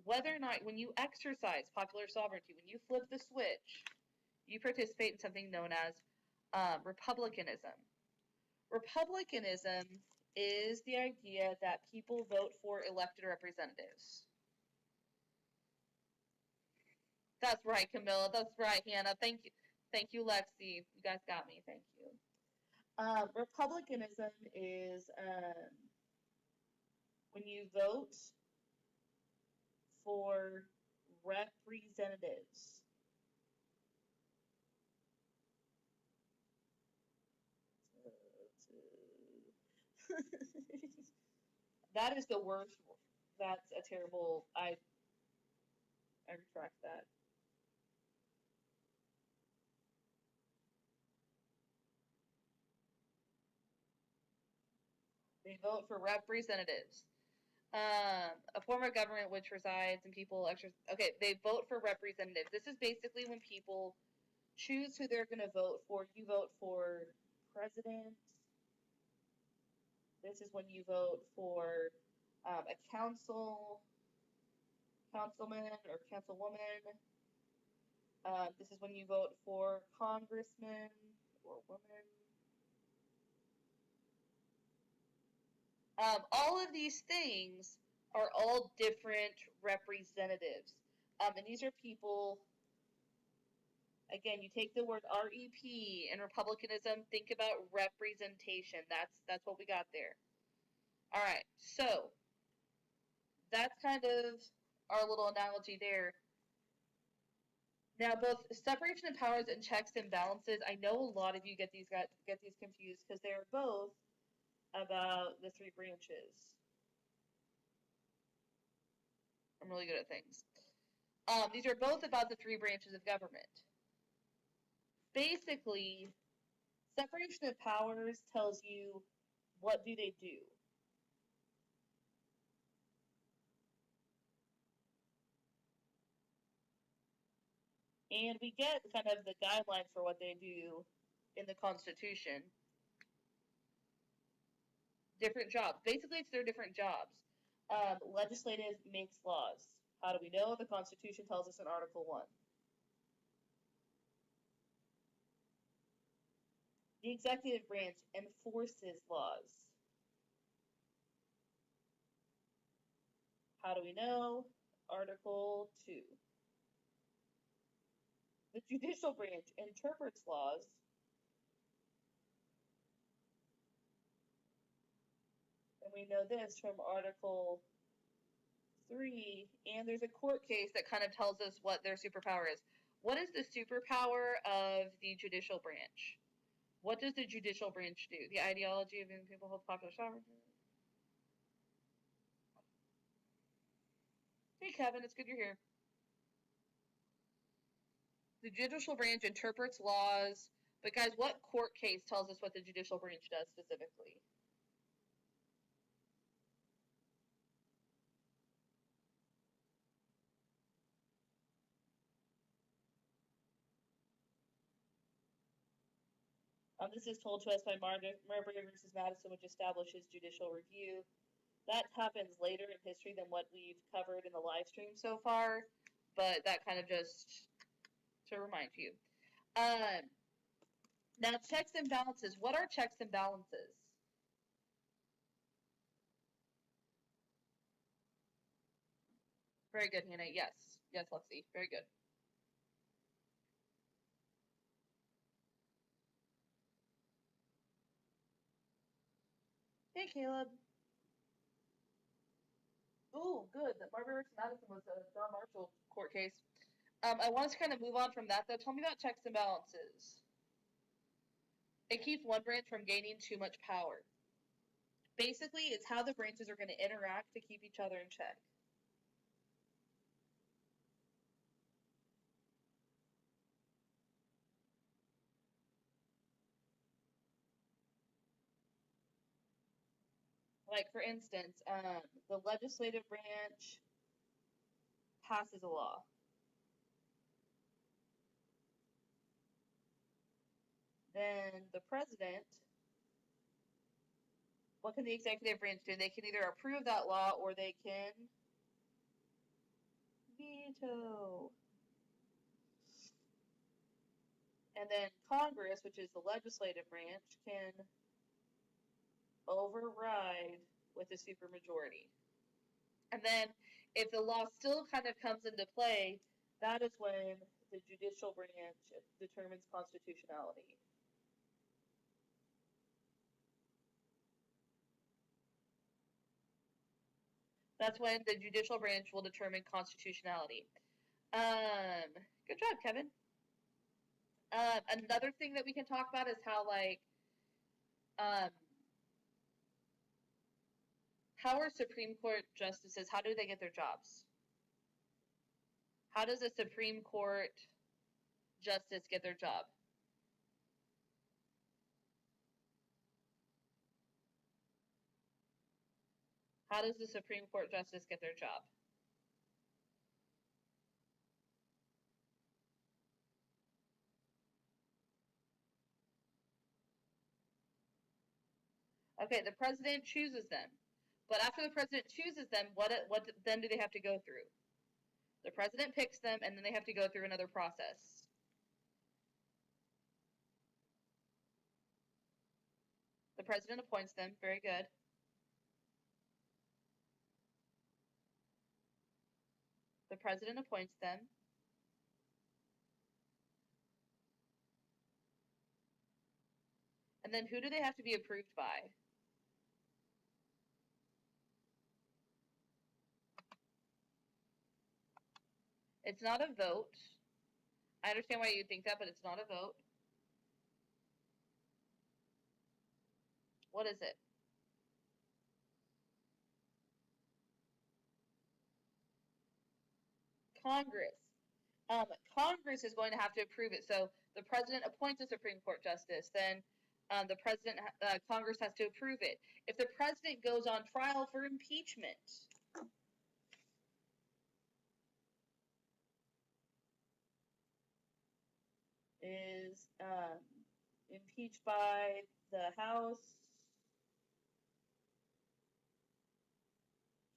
whether or not, when you exercise popular sovereignty, when you flip the switch, you participate in something known as republicanism. Republicanism is the idea that people vote for elected representatives. That's right, Camilla. That's right, Hannah. Thank you, Lexi. You guys got me. Thank you. Republicanism is when you vote for representatives. That is the worst. That's a terrible. I retract that. They vote for representatives. A form of government which resides in people. Okay, they vote for representatives. This is basically when people choose who they're going to vote for. You vote for president. This is when you vote for a councilman or councilwoman. This is when you vote for congressman or woman. All of these things are all different representatives. And these are people, again, you take the word REP and republicanism, think about representation. That's what we got there. All right, so that's kind of our little analogy there. Now, both separation of powers and checks and balances, I know a lot of you get these confused because they're both about the three branches. I'm really good at things. These are both about the three branches of government. Basically, separation of powers tells you what do they do. And we get kind of the guidelines for what they do in the Constitution. Different jobs. Basically, it's their different jobs. Legislative makes laws. How do we know? The Constitution tells us in Article 1. The executive branch enforces laws. How do we know? Article 2. The judicial branch interprets laws. And we know this from Article 3. And there's a court case that kind of tells us what their superpower is. What is the superpower of the judicial branch? What does the judicial branch do? The ideology of giving people hold popular sovereignty. Hey, Kevin, it's good you're here. The judicial branch interprets laws, but guys, what court case tells us what the judicial branch does specifically? This is told to us by Marbury versus Madison, which establishes judicial review. That happens later in history than what we've covered in the live stream so far, but that kind of just to remind you. Now, checks and balances. What are checks and balances? Very good, Hannah. Yes. Yes, Lexi. Very good. Hey, Caleb. Oh, good. That Marbury versus Madison was a John Marshall court case. I want us to kind of move on from that, though. Tell me about checks and balances. It keeps one branch from gaining too much power. Basically, it's how the branches are going to interact to keep each other in check. Like, for instance, the legislative branch passes a law. Then the president, what can the executive branch do? They can either approve that law or they can veto. And then Congress, which is the legislative branch, can override with a supermajority. And then if the law still kind of comes into play, that is when the judicial branch determines constitutionality. That's when the judicial branch will determine constitutionality. Good job, Kevin. Another thing that we can talk about is how, like, how are Supreme Court justices, how do they get their jobs? How does a Supreme Court justice get their job? How does the Supreme Court justice get their job? Okay, the president chooses them. But after the president chooses them, what then do they have to go through? The president picks them, and then they have to go through another process. The president appoints them. Very good. The president appoints them. And then who do they have to be approved by? It's not a vote. I understand why you think that, but it's not a vote. What is it? Congress. Congress is going to have to approve it. So the president appoints a Supreme Court justice. Then Congress has to approve it. If the president goes on trial for impeachment, is impeached by the House.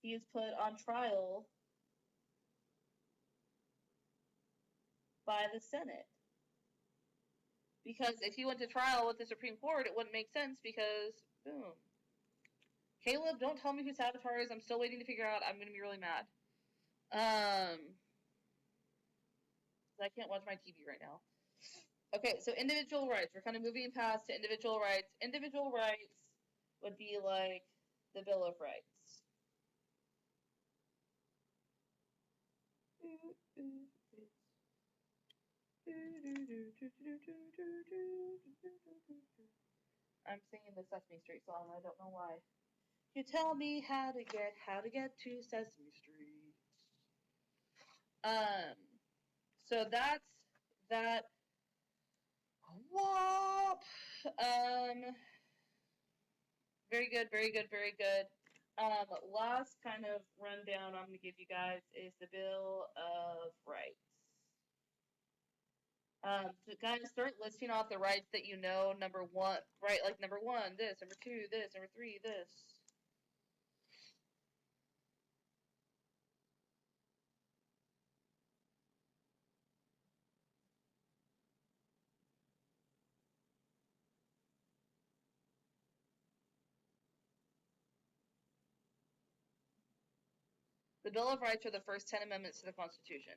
He is put on trial by the Senate. Because if he went to trial with the Supreme Court, it wouldn't make sense because, boom. Caleb, don't tell me who Saboteur is. I'm still waiting to figure out. I'm going to be really mad. I can't watch my TV right now. Okay, so individual rights. We're kind of moving past to individual rights. Individual rights would be like the Bill of Rights. I'm singing the Sesame Street song. I don't know why. You tell me how to get to Sesame Street. So that's that. Whoop. Very good, very good, very good. Last kind of rundown I'm going to give you guys is the Bill of Rights. So kind of start listing off the rights that you know. Number one, right? Like number one, this. Number two, this. Number three, this. The Bill of Rights are the first 10 amendments to the Constitution.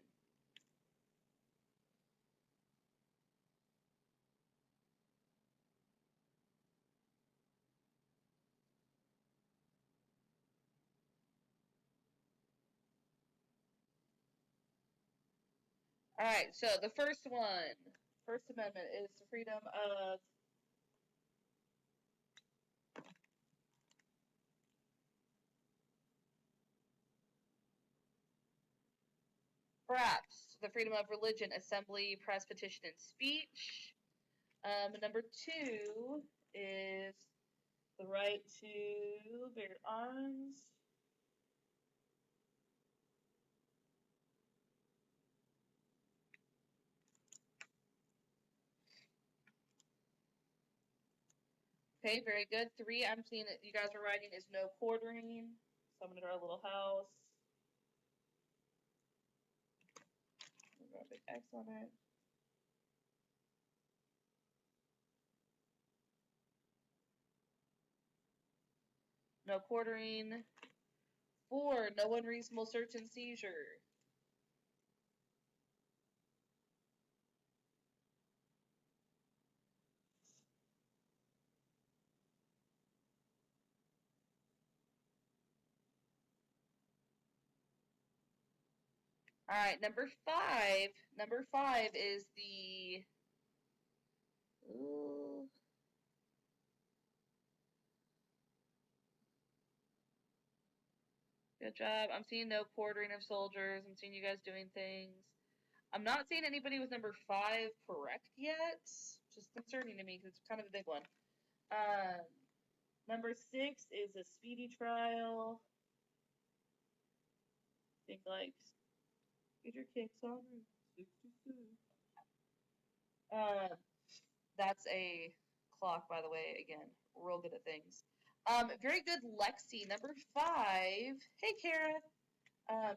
All right, so the first amendment is the freedom of perhaps the freedom of religion, assembly, press, petition, and speech. Number two is the right to bear arms. Okay, very good. Three, I'm seeing that you guys are writing is no quartering. So I'm going to draw a little house. I'm going to draw a big X on it. No quartering. Four, no unreasonable search and seizure. All right, number five. Number five is the. Ooh. Good job. I'm seeing no quartering of soldiers. I'm seeing you guys doing things. I'm not seeing anybody with number five correct yet, which is concerning to me because it's kind of a big one. Number six is a speedy trial. I think like get your kicks on. That's a clock, by the way. Again, real good at things. Very good, Lexi. Number five. Hey, Kara.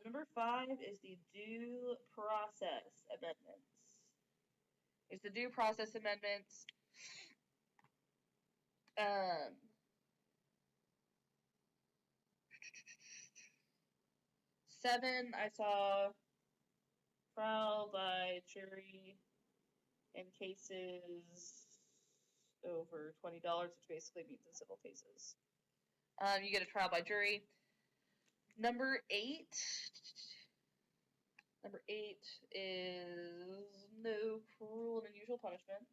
Number five is the Due Process Amendments. It's the Due Process Amendments. Seven, I saw trial by jury in cases over $20, which basically means in civil cases. You get a trial by jury. Number eight is no cruel and unusual punishment.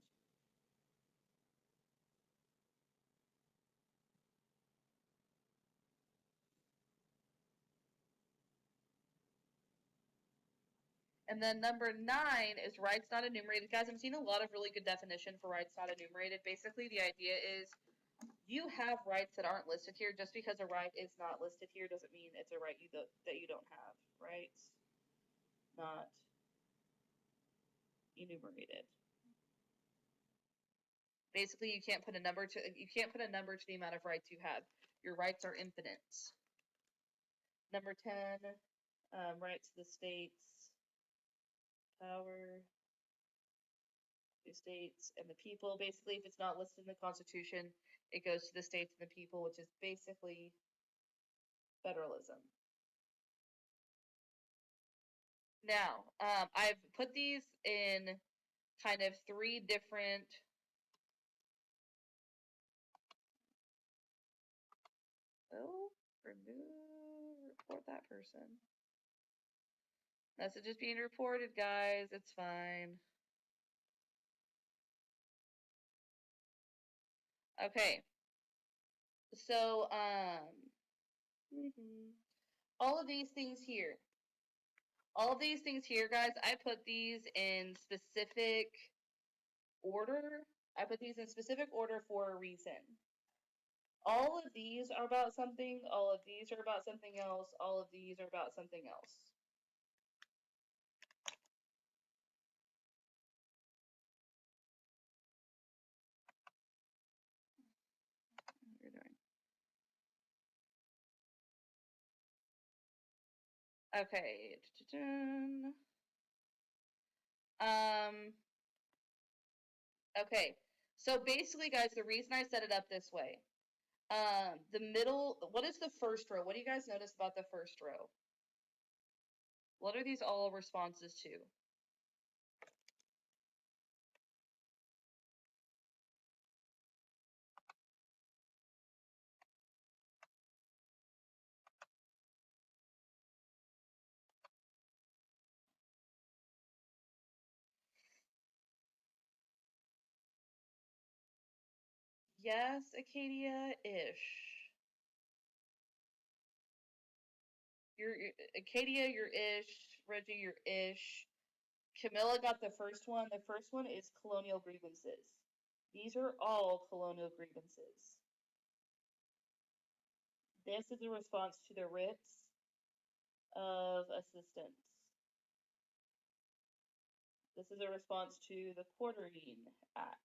And then number 9 is rights not enumerated. Guys, I'm seeing a lot of really good definition for rights not enumerated. Basically, the idea is you have rights that aren't listed here. Just because a right is not listed here doesn't mean it's a right that you don't have. Rights not enumerated. Basically, you can't put a number to the amount of rights you have. Your rights are infinite. Number 10, rights to the states, power, the states, and the people. Basically, if it's not listed in the Constitution, it goes to the states and the people, which is basically federalism. Now, I've put these in kind of 3 different report that person. Message is being reported, guys. It's fine. Okay. So, all of these things here. All of these things here, guys, I put these in specific order. I put these in specific order for a reason. All of these are about something. All of these are about something else. All of these are about something else. What you're doing. Okay. Okay. So basically, guys, the reason I set it up this way, the middle, what is the first row? What do you guys notice about the first row? What are these all responses to? Yes, Acadia-ish. Acadia, you're ish. Reggie, you're ish. Camilla got the first one. The first one is colonial grievances. These are all colonial grievances. This is a response to the writs of assistance. This is a response to the Quartering Act.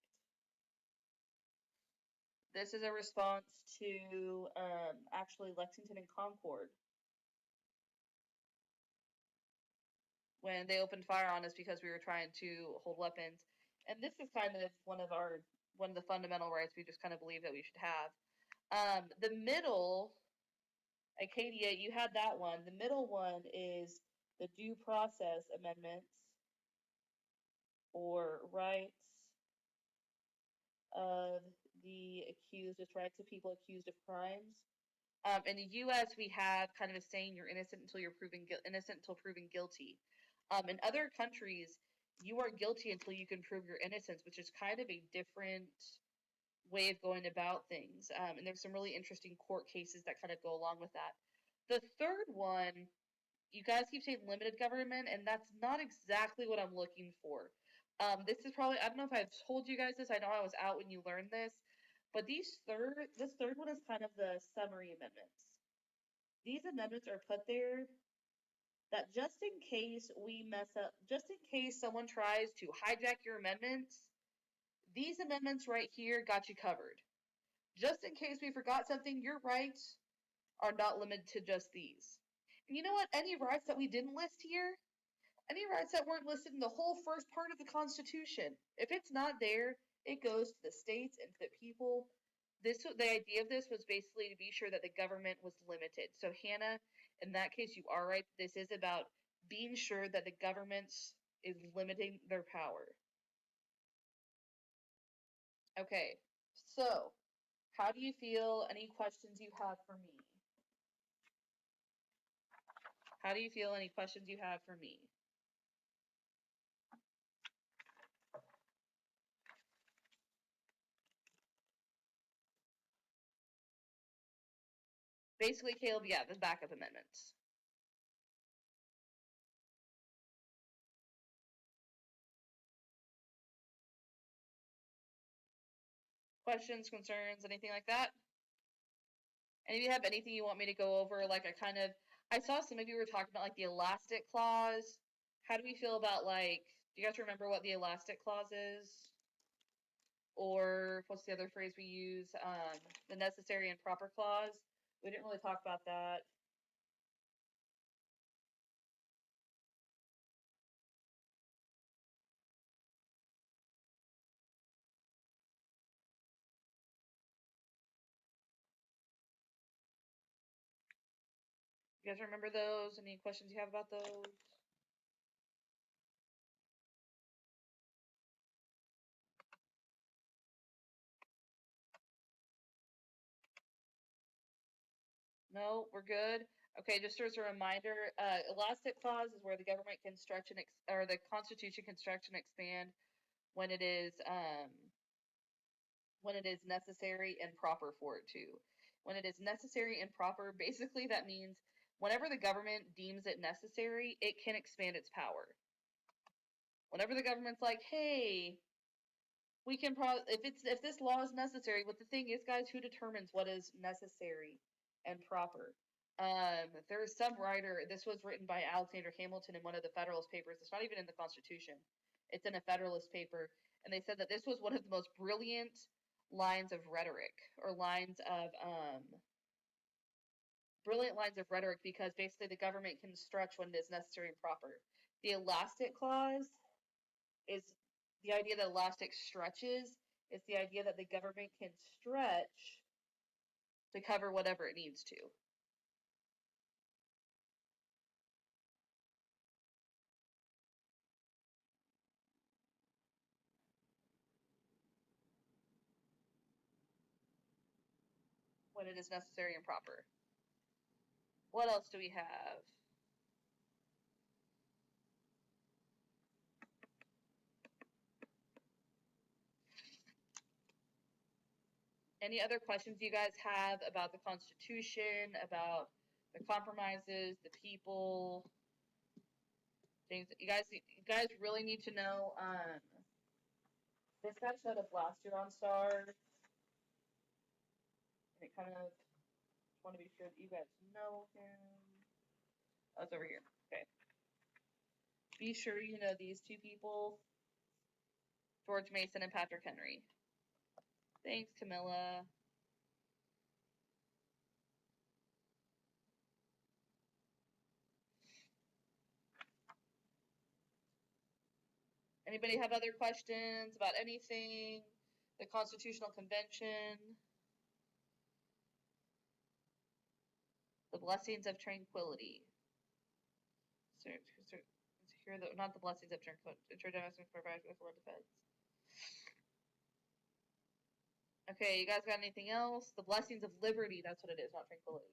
This is a response to actually Lexington and Concord, when they opened fire on us because we were trying to hold weapons. And this is kind of one of the fundamental rights we just kind of believe that we should have. The middle, Acadia, you had that one. The middle one is the due process amendments, or rights of the accused, it's rights of people accused of crimes. In the U.S., we have kind of a saying, you're innocent until you're proven innocent until proven guilty. In other countries, you are guilty until you can prove your innocence, which is kind of a different way of going about things. And there's some really interesting court cases that kind of go along with that. The third one, you guys keep saying limited government, and that's not exactly what I'm looking for. This is probably, I don't know if I've told you guys this, I know I was out when you learned this, but this third one is kind of the summary amendments. These amendments are put there that just in case we mess up, just in case someone tries to hijack your amendments, these amendments right here got you covered. Just in case we forgot something, your rights are not limited to just these. And you know what? Any rights that we didn't list here, any rights that weren't listed in the whole first part of the Constitution, if it's not there, it goes to the states and to the people. The idea of this was basically to be sure that the government was limited. So Hannah, in that case, you are right. This is about being sure that the government is limiting their power. Okay, so how do you feel? Any questions you have for me? How do you feel? Any questions you have for me? Basically, Caleb, yeah, the backup amendments. Questions, concerns, anything like that? And if you have anything you want me to go over, like I saw some of you were talking about like the elastic clause. How do we feel about do you guys remember what the elastic clause is? or what's the other phrase we use? The necessary and proper clause. We didn't really talk about that. You guys remember those? Any questions you have about those? No, we're good. Okay, just as a reminder, elastic clause is where the government can stretch and or the Constitution can stretch and expand when it is necessary and proper for it to. When it is necessary and proper, basically that means whenever the government deems it necessary, it can expand its power. Whenever the government's like, hey, we can if this law is necessary, but the thing is, guys, who determines what is necessary and proper? There's some writer, this was written by Alexander Hamilton in one of the Federalist papers. It's not even in the Constitution. It's in a Federalist paper. And they said that this was one of the most brilliant lines of rhetoric, or brilliant lines of rhetoric, because basically the government can stretch when it is necessary and proper. The elastic clause is the idea that elastic stretches. It's the idea that the government can stretch to cover whatever it needs to. When it is necessary and proper. What else do we have? Any other questions you guys have about the Constitution, about the compromises, the people, things that you guys really need to know? This got showed up last year on STAAR, and it kind of want to be sure that you guys know him. Oh, it's over here. Okay. Be sure you know these two people, George Mason and Patrick Henry. Thanks, Camilla. Anybody have other questions about anything? The Constitutional Convention? The blessings of tranquility. Here, not the blessings of tranquility. Defense. Okay, you guys got anything else? The blessings of liberty. That's what it is, not tranquility.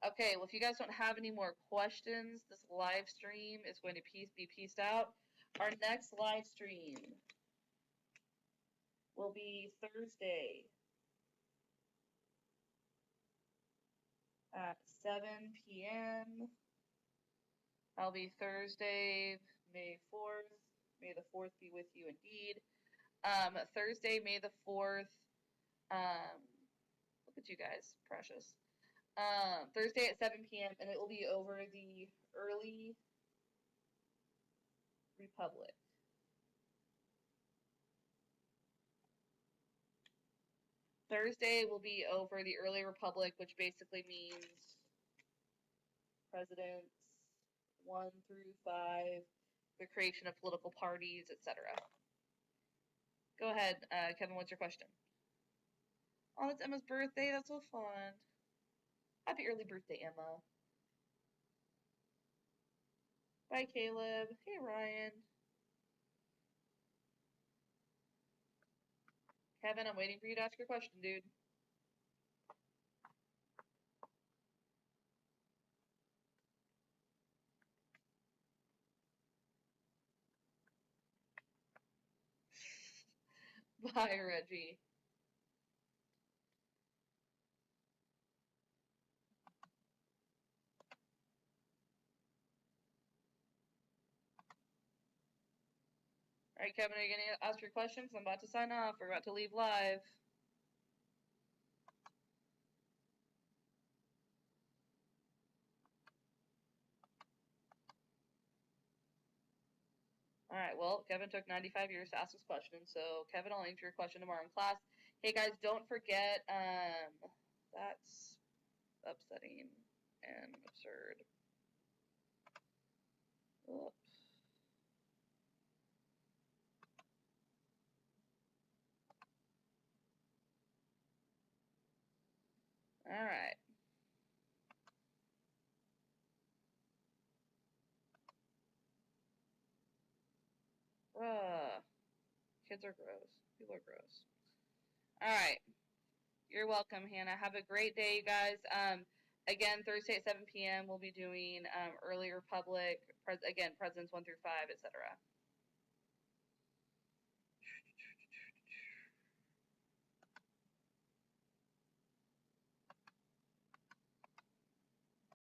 Okay, well, if you guys don't have any more questions, this live stream is going to be pieced out. Our next live stream will be Thursday at 7 p.m. That'll be Thursday, May 4th. May the 4th be with you indeed. Thursday, May the 4th. Look at you guys, precious. Thursday at 7 p.m. and it will be over the early republic. Thursday will be over the early republic, which basically means presidents 1 through 5, the creation of political parties, etc. Go ahead, Kevin, what's your question? Oh, it's Emma's birthday. That's so fun. Happy early birthday, Emma. Bye, Caleb. Hey, Ryan. Kevin, I'm waiting for you to ask your question, dude. Bye, Reggie. All right, Kevin, are you going to ask your questions? I'm about to sign off. We're about to leave live. All Alright, well, Kevin took 95 years to ask this question, so Kevin, I'll answer your question tomorrow in class. Hey guys, don't forget, that's upsetting and absurd. Oops. Alright. Kids are gross. People are gross. Alright. You're welcome, Hannah. Have a great day, you guys. Again, Thursday at 7 p.m. we'll be doing early Republic, again, Presidents 1 through 5, etc.